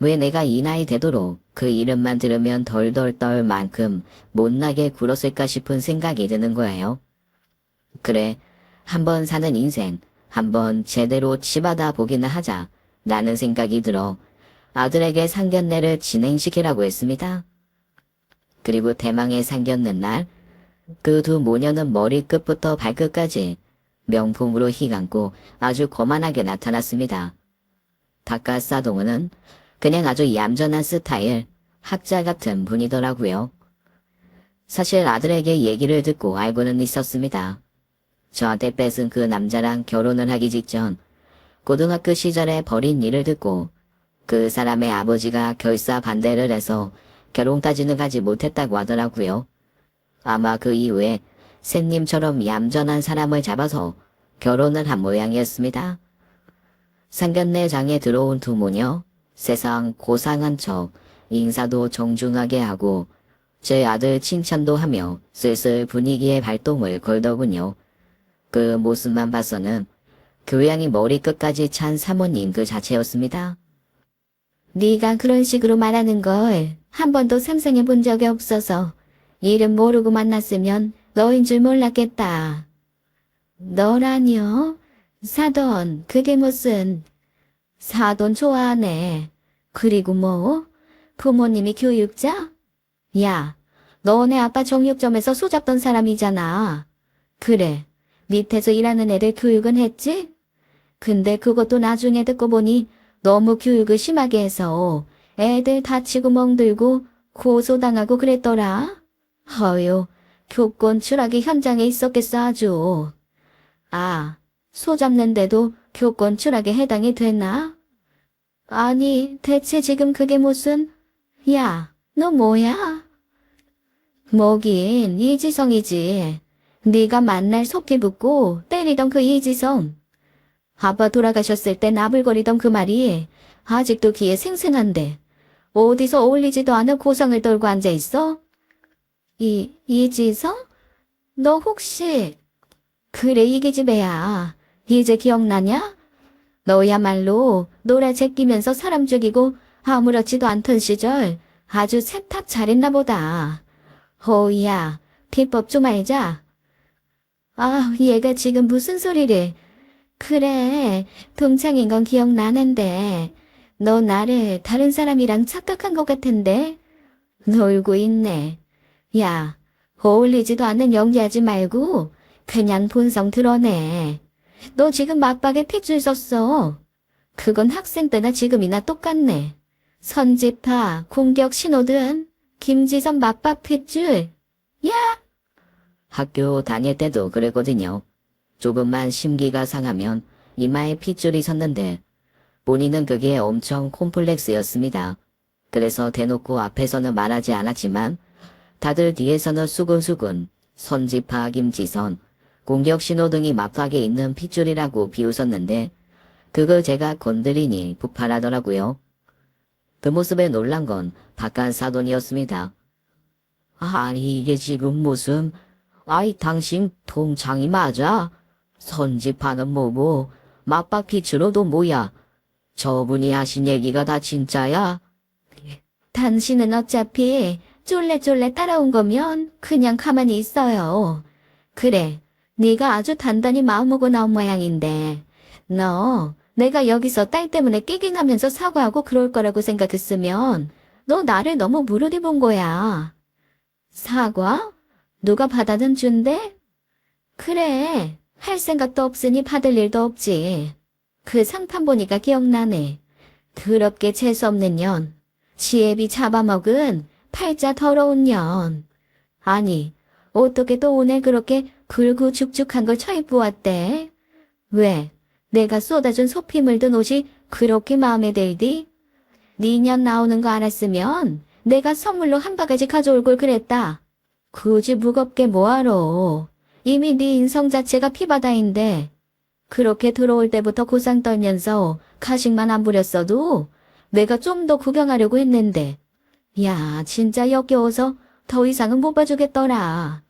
왜 내가 이 나이 되도록 그 이름만 들으면 덜덜 떨 만큼 못나게 굴었을까 싶은 생각이 드는 거예요. 그래, 한번 사는 인생, 한번 제대로 치받아 보기는 하자 라는 생각이 들어 아들에게 상견례를 진행시키라고 했습니다. 그리고 대망의 상견례 날, 그 두 모녀는 머리끝부터 발끝까지 명품으로 휘감고 아주 거만하게 나타났습니다. 닭가사동은 그냥 아주 얌전한 스타일, 학자 같은 분이더라고요. 사실 아들에게 얘기를 듣고 알고는 있었습니다. 저한테 뺏은 그 남자랑 결혼을 하기 직전 고등학교 시절에 벌인 일을 듣고 그 사람의 아버지가 결사 반대를 해서 결혼까지는 가지 못했다고 하더라고요. 아마 그 이후에 샌님처럼 얌전한 사람을 잡아서 결혼을 한 모양이었습니다. 상견례장에 들어온 두 모녀, 세상 고상한 척 인사도 정중하게 하고 제 아들 칭찬도 하며 슬슬 분위기에 발동을 걸더군요. 그 모습만 봐서는 교양이 머리끝까지 찬 사모님 그 자체였습니다. 네가 그런 식으로 말하는 걸 한 번도 상상해 본 적이 없어서 이름 모르고 만났으면 너인 줄 몰랐겠다. 너라니요? 사돈, 그게 무슨... 사돈 좋아하네. 그리고 뭐? 부모님이 교육자? 야, 너네 아빠 정육점에서 손잡던 사람이잖아. 그래, 밑에서 일하는 애들 교육은 했지? 근데 그것도 나중에 듣고 보니 너무 교육을 심하게 해서 애들 다치고 멍들고 고소당하고 그랬더라. 허요, 교권 추락이 현장에 있었겠어 아주. 아, 소 잡는데도 교권 추락에 해당이 되나? 아니, 대체 지금 그게 무슨... 야, 너 뭐야? 뭐긴 이지성이지. 네가 만날 속기 붙고 때리던 그 이지성. 아빠 돌아가셨을 때 나불거리던 그 말이 아직도 귀에 생생한데 어디서 어울리지도 않은 고성을 떨고 앉아있어? 이지성? 너 혹시... 그래 이 기집애야. 이제 기억나냐? 너야말로 노래 제끼면서 사람 죽이고 아무렇지도 않던 시절 아주 세탁 잘했나 보다. 호이야, 비법 좀 알자. 아, 얘가 지금 무슨 소리를. 그래, 동창인 건 기억나는데 너 나를 다른 사람이랑 착각한 것 같은데? 놀고 있네. 야, 어울리지도 않는 연기하지 말고 그냥 본성 드러내. 너 지금 맞박에 핏줄 썼어. 그건 학생 때나 지금이나 똑같네. 선지파, 공격 신호등, 김지선 맞박 핏줄. 야! 학교 다닐 때도 그랬거든요. 조금만 심기가 상하면 이마에 핏줄이 섰는데 본인은 그게 엄청 콤플렉스였습니다. 그래서 대놓고 앞에서는 말하지 않았지만 다들 뒤에서는 수근수근 선지파 김지선, 공격 신호등이 맞박에 있는 핏줄이라고 비웃었는데 그걸 제가 건드리니 부팔하더라고요. 그 모습에 놀란 건 바깥 사돈이었습니다. 아니 이게 지금 무슨... 아이 당신 동창이 맞아? 선지파는 뭐고 맞박 핏줄로도 뭐야? 저분이 하신 얘기가 다 진짜야? 당신은 어차피 쫄래쫄래 따라온 거면 그냥 가만히 있어요. 그래, 네가 아주 단단히 마음먹고 나온 모양인데 너 내가 여기서 딸 때문에 끼깅하면서 사과하고 그럴 거라고 생각했으면 너 나를 너무 무르리 본 거야. 사과? 누가 받아든 준대? 그래, 할 생각도 없으니 받을 일도 없지. 그 상판 보니까 기억나네. 더럽게 재수없는 년. 지혜비 잡아먹은 팔자 더러운 년. 아니, 어떻게 또 오늘 그렇게 굵고 죽죽한 걸 처입고 왔대? 왜? 내가 쏟아준 소피 든 옷이 그렇게 마음에 들디? 네 년 나오는 거 알았으면 내가 선물로 한 바가지 가져올 걸 그랬다. 굳이 무겁게 뭐하러. 이미 네 인성 자체가 피바다인데 그렇게 들어올 때부터 고상 떨면서 가식만 안 부렸어도 내가 좀 더 구경하려고 했는데 야 진짜 역겨워서 더 이상은 못 봐주겠더라.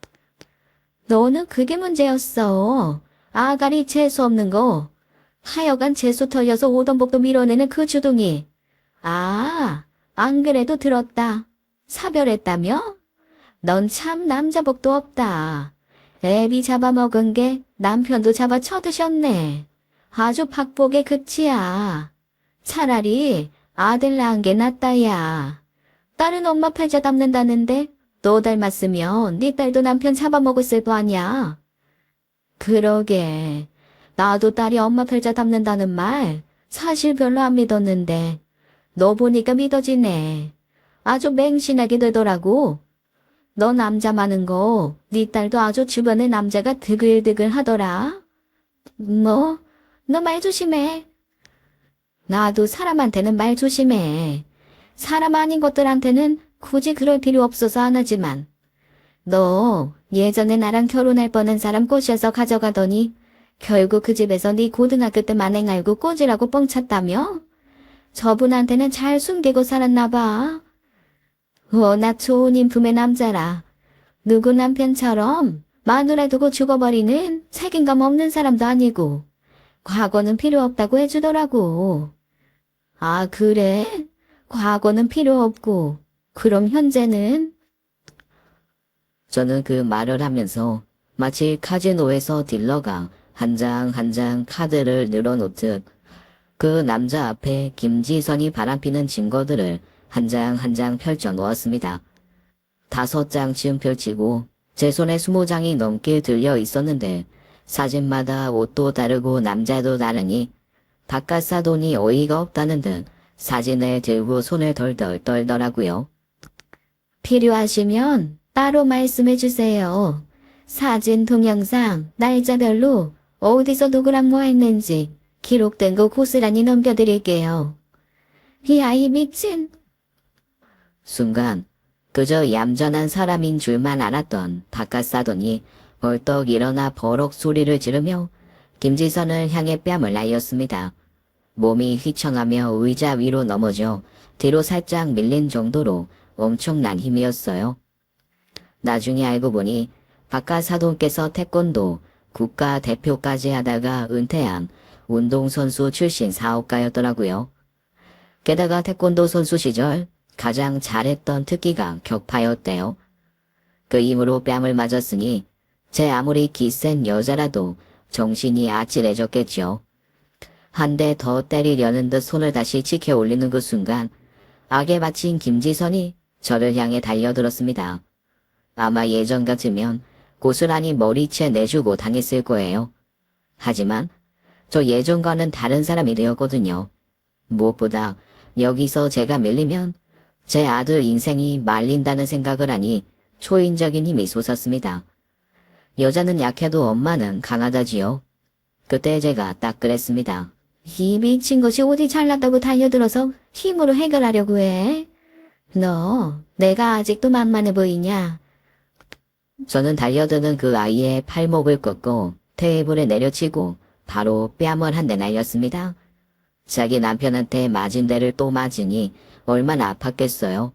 너는 그게 문제였어. 아가리 재수 없는 거. 하여간 재수 털려서 오던 복도 밀어내는 그 주둥이. 아, 안 그래도 들었다. 사별했다며? 넌 참 남자복도 없다. 애비 잡아먹은 게 남편도 잡아 쳐드셨네. 아주 박복의 끝이야. 차라리 아들 낳은 게 낫다 야. 딸은 엄마 팔자 담는다는데 너 닮았으면 네 딸도 남편 잡아먹었을 거 아니야. 그러게. 나도 딸이 엄마 팔자 담는다는 말 사실 별로 안 믿었는데 너 보니까 믿어지네. 아주 맹신하게 되더라고. 너 남자 많은 거 네 딸도 아주 주변에 남자가 드글드글 하더라. 뭐? 너 말 조심해. 나도 사람한테는 말 조심해. 사람 아닌 것들한테는 굳이 그럴 필요 없어서 안 하지만 너 예전에 나랑 결혼할 뻔한 사람 꼬셔서 가져가더니 결국 그 집에서 네 고등학교 때 만행 알고 꼬지라고 뻥찼다며? 저분한테는 잘 숨기고 살았나 봐. 워낙 좋은 인품의 남자라. 누구 남편처럼 마누라 두고 죽어버리는 책임감 없는 사람도 아니고 과거는 필요 없다고 해주더라고. 아, 그래? 과거는 필요 없고 그럼 현재는? 저는 그 말을 하면서 마치 카지노에서 딜러가 한 장 한 장 카드를 늘어놓듯 그 남자 앞에 김지선이 바람피는 증거들을 한 장 한 장 펼쳐 놓았습니다. 5장쯤 펼치고 제 손에 20장이 넘게 들려 있었는데 사진마다 옷도 다르고 남자도 다르니 바깥 사돈이 어이가 없다는 듯 사진을 들고 손을 덜덜 떨더라고요. 필요하시면 따로 말씀해 주세요. 사진, 동영상, 날짜별로 어디서 누구랑 뭐 했는지 기록된 거 고스란히 넘겨드릴게요. 이 아이 미친. 순간 그저 얌전한 사람인 줄만 알았던 바깥 사돈이 벌떡 일어나 버럭 소리를 지르며 김지선을 향해 뺨을 날렸습니다. 몸이 휘청하며 의자 위로 넘어져 뒤로 살짝 밀린 정도로 엄청난 힘이었어요. 나중에 알고 보니 바깥 사돈께서 태권도 국가대표까지 하다가 은퇴한 운동선수 출신 사업가였더라고요. 게다가 태권도 선수 시절 가장 잘했던 특기가 격파였대요. 그 힘으로 뺨을 맞았으니 제 아무리 기센 여자라도 정신이 아찔해졌겠죠. 한 대 더 때리려는 듯 손을 다시 치켜 올리는 그 순간 악에 맞힌 김지선이 저를 향해 달려들었습니다. 아마 예전 같으면 고스란히 머리채 내주고 당했을 거예요. 하지만 저 예전과는 다른 사람이 되었거든요. 무엇보다 여기서 제가 밀리면 제 아들 인생이 말린다는 생각을 하니 초인적인 힘이 솟았습니다. 여자는 약해도 엄마는 강하다지요. 그때 제가 딱 그랬습니다. 이 미친 것이 어디 잘났다고 달려들어서 힘으로 해결하려고 해. 너 내가 아직도 만만해 보이냐? 저는 달려드는 그 아이의 팔목을 꺾고 테이블에 내려치고 바로 뺨을 한 대 날렸습니다. 자기 남편한테 맞은 데를 또 맞으니 얼마나 아팠겠어요.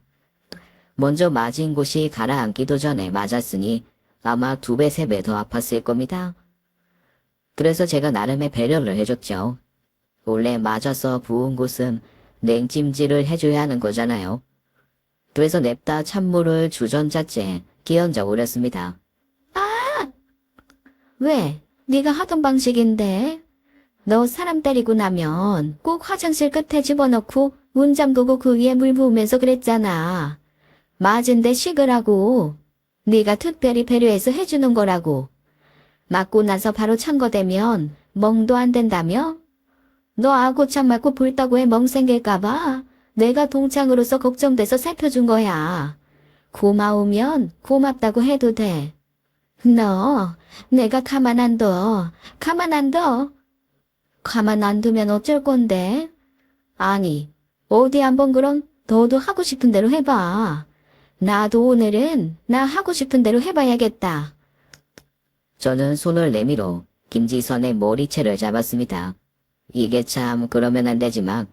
먼저 맞은 곳이 가라앉기도 전에 맞았으니 아마 2배, 3배 더 아팠을 겁니다. 그래서 제가 나름의 배려를 해줬죠. 원래 맞아서 부은 곳은 냉찜질을 해줘야 하는 거잖아요. 그래서 냅다 찬물을 주전자째 끼얹어 오렸습니다. 왜? 네가 하던 방식인데. 너 사람 때리고 나면 꼭 화장실 끝에 집어넣고 문 잠그고 그 위에 물 부으면서 그랬잖아. 맞은데 식으라고. 네가 특별히 배려해서 해주는 거라고. 맞고 나서 바로 참거되면 멍도 안 된다며? 너 아고창 맞고 불따구에 멍 생길까봐 내가 동창으로서 걱정돼서 살펴준 거야. 고마우면 고맙다고 해도 돼. 너 내가 가만 안 둬. 가만 안 둬. 가만 안 두면 어쩔 건데? 아니, 어디 한번 그럼 너도 하고 싶은 대로 해봐. 나도 오늘은 나 하고 싶은 대로 해봐야겠다. 저는 손을 내밀어 김지선의 머리채를 잡았습니다. 이게 참 그러면 안 되지만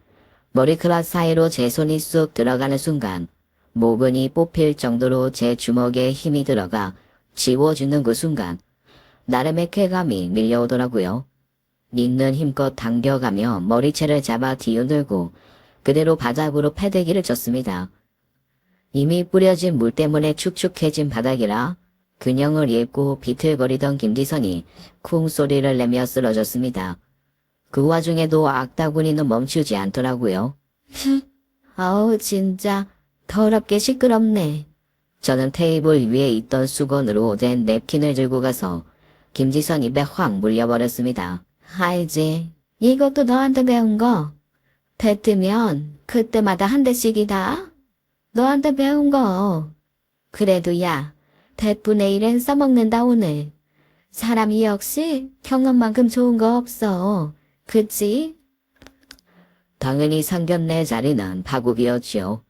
머리카락 사이로 제 손이 쑥 들어가는 순간 모근이 뽑힐 정도로 제 주먹에 힘이 들어가 지워주는 그 순간 나름의 쾌감이 밀려오더라고요. 있는 힘껏 당겨가며 머리채를 잡아 뒤흔들고 그대로 바닥으로 패대기를 쳤습니다. 이미 뿌려진 물 때문에 축축해진 바닥이라 균형을 잃고 비틀거리던 김지선이 쿵 소리를 내며 쓰러졌습니다. 그 와중에도 악다구니는 멈추지 않더라고요. 아우 진짜 더럽게 시끄럽네. 저는 테이블 위에 있던 수건으로 된 냅킨을 들고 가서 김지선 입에 확 물려버렸습니다. 알지. 이것도 너한테 배운 거. 뱉으면 그때마다 한 대씩이다. 너한테 배운 거. 그래도 야, 100분의 1은 써먹는다 오늘. 사람이 역시 경험만큼 좋은 거 없어. 그치? 당연히 상견례 자리는 파국이었지요.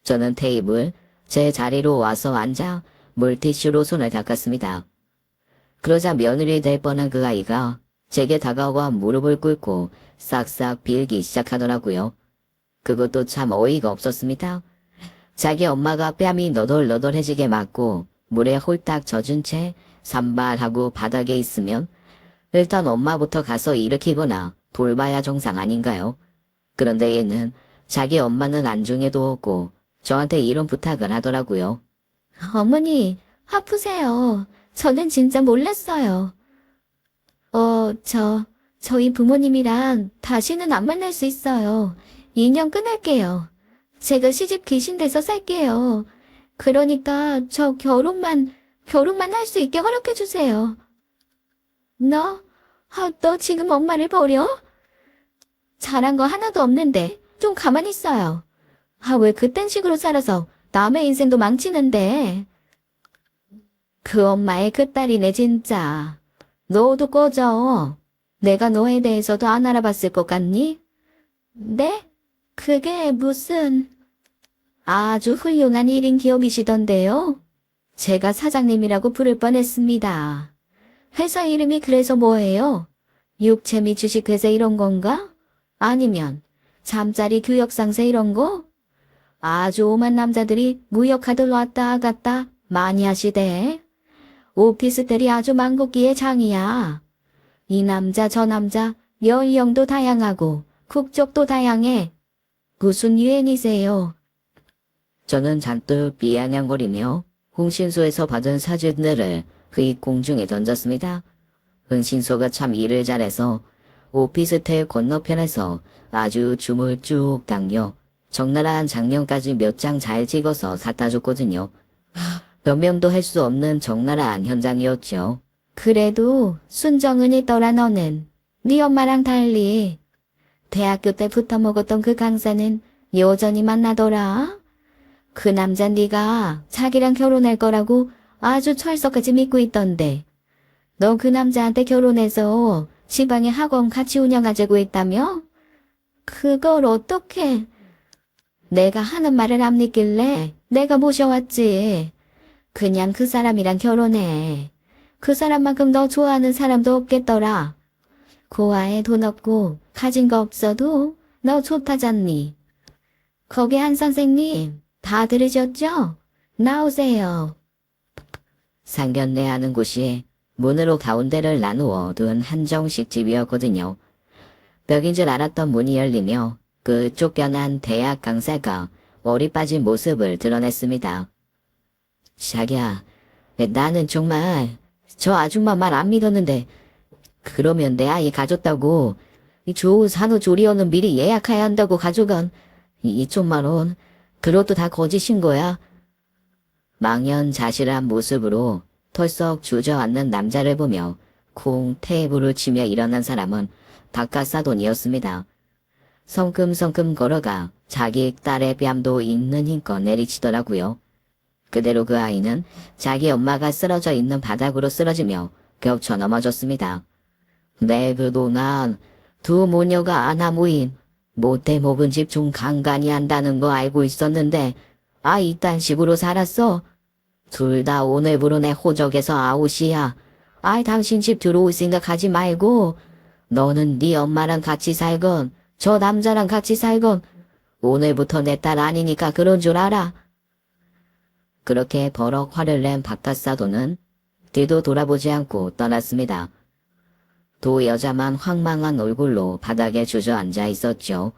저는 테이블, 제 자리로 와서 앉아 물티슈로 손을 닦았습니다. 그러자 며느리 될 뻔한 그 아이가 제게 다가와 무릎을 꿇고 싹싹 빌기 시작하더라고요. 그것도 참 어이가 없었습니다. 자기 엄마가 뺨이 너덜너덜해지게 맞고 물에 홀딱 젖은 채 산발하고 바닥에 있으면 일단 엄마부터 가서 일으키거나 돌봐야 정상 아닌가요? 그런데 얘는 자기 엄마는 안중에도 없고 저한테 이런 부탁을 하더라고요. 어머니, 아프세요. 저는 진짜 몰랐어요. 저희 부모님이랑 다시는 안 만날 수 있어요. 인연 끊을게요. 제가 시집 귀신 돼서 살게요. 그러니까 저 결혼만 할 수 있게 허락해주세요. 너 지금 엄마를 버려? 잘한 거 하나도 없는데 좀 가만히 있어요. 왜 그딴 식으로 살아서 남의 인생도 망치는데. 그 엄마의 그 딸이네 진짜. 너도 꺼져. 내가 너에 대해서도 안 알아봤을 것 같니? 네? 그게 무슨... 아주 훌륭한 1인 기업이시던데요. 제가 사장님이라고 부를 뻔했습니다. 회사 이름이 그래서 뭐예요? 육체미 주식회사 이런 건가? 아니면 잠자리 교역상세 이런 거? 아주 오만 남자들이 무역하들 왔다 갔다 많이 하시대. 오피스텔이 아주 만국기의 장이야. 이 남자 저 남자 연령도 다양하고 국적도 다양해. 무슨 유행이세요? 저는 잔뜩 비아냥거리며 홍신소에서 받은 사진들을 그 공중에 던졌습니다. 홍신소가 참 일을 잘해서 오피스텔 건너편에서 아주 줌을 쭉 당겨 적나라한 장면까지 몇 장 잘 찍어서 갖다 줬거든요. 변명도 할 수 없는 적나라한 현장이었죠. 그래도 순정은이 떠라 너는. 네 엄마랑 달리. 대학교 때부터 먹었던 그 강사는 여전히 만나더라. 그 남자 네가 자기랑 결혼할 거라고 아주 철석같이 믿고 있던데. 너 그 남자한테 결혼해서 지방에 학원 같이 운영하자고 했다며? 그걸 어떻게... 내가 하는 말을 안 믿길래 내가 모셔왔지. 그냥 그 사람이랑 결혼해. 그 사람만큼 너 좋아하는 사람도 없겠더라. 고아에 돈 없고 가진 거 없어도 너 좋다잖니. 거기 한 선생님 다 들으셨죠? 나오세요. 상견례하는 곳이 문으로 가운데를 나누어 둔 한정식 집이었거든요. 벽인 줄 알았던 문이 열리며 그 쫓겨난 대학 강사가 머리 빠진 모습을 드러냈습니다. 자기야, 나는 정말 저 아줌마 말 안 믿었는데 그러면 내 아이 가졌다고 이 좋은 산후조리원은 미리 예약해야 한다고 가져간 2천만 원 그것도 다 거짓인 거야. 망연자실한 모습으로 털썩 주저앉는 남자를 보며 콩 테이블을 치며 일어난 사람은 박가사돈이었습니다. 성큼성큼 걸어가 자기 딸의 뺨도 있는 힘껏 내리치더라고요. 그대로 그 아이는 자기 엄마가 쓰러져 있는 바닥으로 쓰러지며 겹쳐 넘어졌습니다. 내 그동안 두 모녀가 아나무인 못해 먹은 집 좀 간간히 한다는 거 알고 있었는데 이딴 식으로 살았어. 둘 다 오늘부로 내 호적에서 아웃이야. 당신 집 들어올 생각하지 말고 너는 네 엄마랑 같이 살건 저 남자랑 같이 살건 오늘부터 내 딸 아니니까 그런 줄 알아. 그렇게 버럭 화를 낸 박가사도는 뒤도 돌아보지 않고 떠났습니다. 도 여자만 황망한 얼굴로 바닥에 주저앉아 있었죠.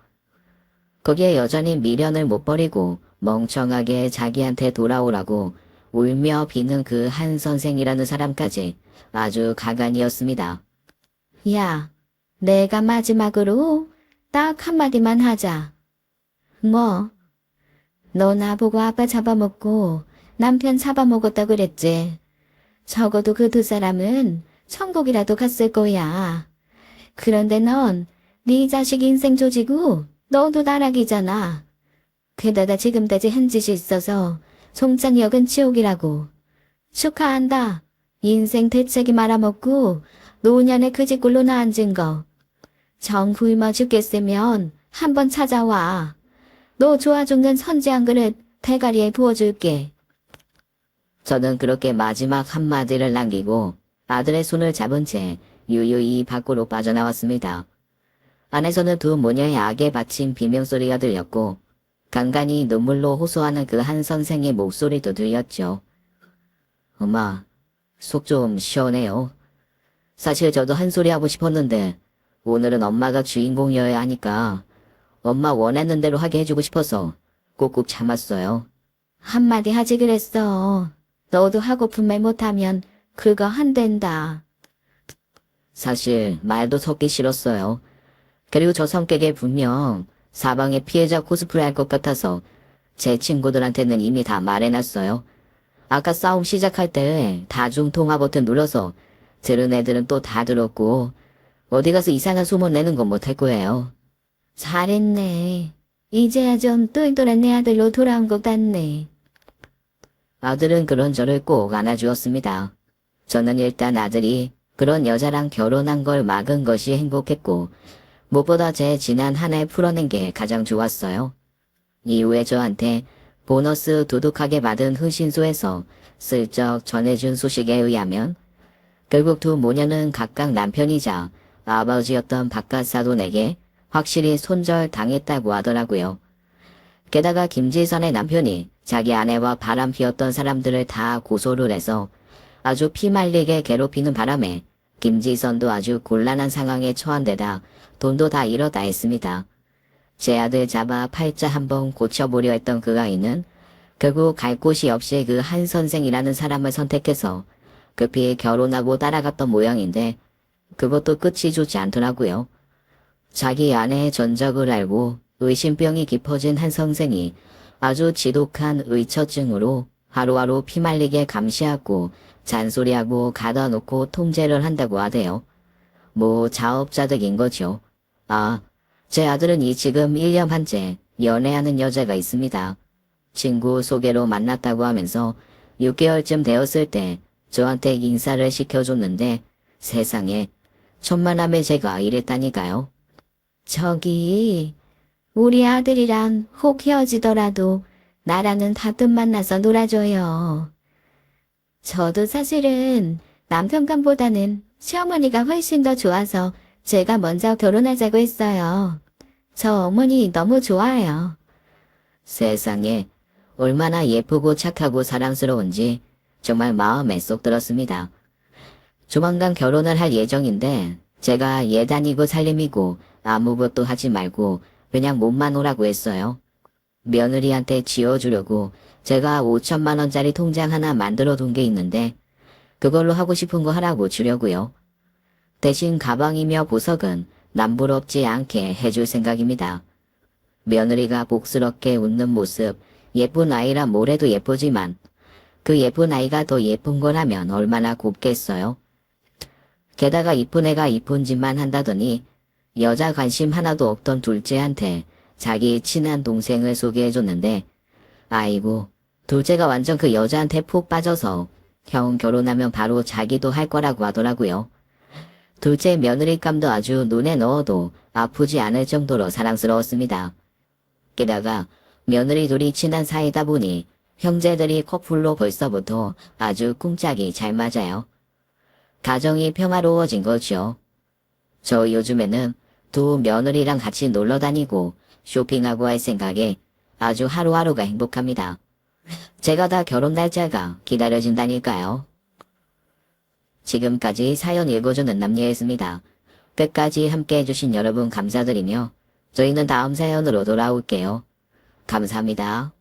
거기에 여전히 미련을 못 버리고 멍청하게 자기한테 돌아오라고 울며 비는 그 한 선생이라는 사람까지 아주 가관이었습니다. 야, 내가 마지막으로 딱 한마디만 하자. 뭐? 너 나보고 아빠 잡아먹고 남편 잡아먹었다 그랬지. 적어도 그 두 사람은 천국이라도 갔을 거야. 그런데 넌 네 자식 인생 조지고 너도 나락이잖아. 게다가 지금까지 한 짓이 있어서 송장역은 지옥이라고. 축하한다. 인생 대책이 말아먹고 노년에 그 집굴로 나 앉은 거. 정 굶어 죽겠으면 한번 찾아와. 너 좋아 죽는 선지 한 그릇 대가리에 부어줄게. 저는 그렇게 마지막 한마디를 남기고 아들의 손을 잡은 채 유유히 밖으로 빠져나왔습니다. 안에서는 두 모녀의 악에 바친 비명소리가 들렸고 간간히 눈물로 호소하는 그 한 선생의 목소리도 들렸죠. 엄마, 속 좀 시원해요. 사실 저도 한 소리 하고 싶었는데 오늘은 엄마가 주인공이어야 하니까 엄마 원하는 대로 하게 해주고 싶어서 꾹꾹 참았어요. 한마디 하지 그랬어. 너도 하고픈 말 못하면 그거 한댄다. 사실 말도 섞기 싫었어요. 그리고 저 성격에 분명 사방의 피해자 코스프레 할 것 같아서 제 친구들한테는 이미 다 말해놨어요. 아까 싸움 시작할 때 다중통화 버튼 눌러서 들은 애들은 또 다 들었고 어디 가서 이상한 소문 내는 건 못할 거예요. 잘했네. 이제야 좀 똘똘한 내 아들로 돌아온 것 같네. 아들은 그런 저를 꼭 안아주었습니다. 저는 일단 아들이 그런 여자랑 결혼한 걸 막은 것이 행복했고 무엇보다 제 지난 한 해 풀어낸 게 가장 좋았어요. 이후에 저한테 보너스 두둑하게 받은 흥신소에서 슬쩍 전해준 소식에 의하면 결국 두 모녀는 각각 남편이자 아버지였던 바깥사돈에게 확실히 손절당했다고 하더라고요. 게다가 김지선의 남편이 자기 아내와 바람 피웠던 사람들을 다 고소를 해서 아주 피말리게 괴롭히는 바람에 김지선도 아주 곤란한 상황에 처한 데다 돈도 다 잃었다 했습니다. 제 아들 잡아 팔자 한번 고쳐보려 했던 그 아이는 결국 갈 곳이 없이 그 한 선생이라는 사람을 선택해서 급히 결혼하고 따라갔던 모양인데 그것도 끝이 좋지 않더라고요. 자기 아내의 전적을 알고 의심병이 깊어진 한 선생이 아주 지독한 의처증으로 하루하루 피말리게 감시하고 잔소리하고 가다놓고 통제를 한다고 하대요. 뭐 자업자득인 거죠. 아, 제 아들은 지금 1년 반째 연애하는 여자가 있습니다. 친구 소개로 만났다고 하면서 6개월쯤 되었을 때 저한테 인사를 시켜줬는데 세상에 천만함에 제가 이랬다니까요. 저기, 우리 아들이랑 혹 헤어지더라도 나랑은 가끔 만나서 놀아줘요. 저도 사실은 남편감보다는 시어머니가 훨씬 더 좋아서 제가 먼저 결혼하자고 했어요. 저 어머니 너무 좋아요. 세상에 얼마나 예쁘고 착하고 사랑스러운지 정말 마음에 쏙 들었습니다. 조만간 결혼을 할 예정인데 제가 예단이고 살림이고 아무것도 하지 말고 그냥 몸만 오라고 했어요. 며느리한테 지어주려고 제가 5천만 원짜리 통장 하나 만들어 둔 게 있는데 그걸로 하고 싶은 거 하라고 주려고요. 대신 가방이며 보석은 남부럽지 않게 해줄 생각입니다. 며느리가 복스럽게 웃는 모습, 예쁜 아이라 뭐래도 예쁘지만 그 예쁜 아이가 더 예쁜 거라면 얼마나 곱겠어요. 게다가 이쁜 애가 이쁜 짓만 한다더니 여자 관심 하나도 없던 둘째한테 자기 친한 동생을 소개해줬는데 아이고 둘째가 완전 그 여자한테 푹 빠져서 형 결혼하면 바로 자기도 할 거라고 하더라고요. 둘째 며느리감도 아주 눈에 넣어도 아프지 않을 정도로 사랑스러웠습니다. 게다가 며느리 둘이 친한 사이다 보니 형제들이 커플로 벌써부터 아주 꿍짝이 잘 맞아요. 가정이 평화로워진 거죠. 저 요즘에는 두 며느리랑 같이 놀러 다니고 쇼핑하고 할 생각에 아주 하루하루가 행복합니다. 제가 다 결혼 날짜가 기다려진다니까요. 지금까지 사연 읽어주는 남녀였습니다. 끝까지 함께 해주신 여러분 감사드리며 저희는 다음 사연으로 돌아올게요. 감사합니다.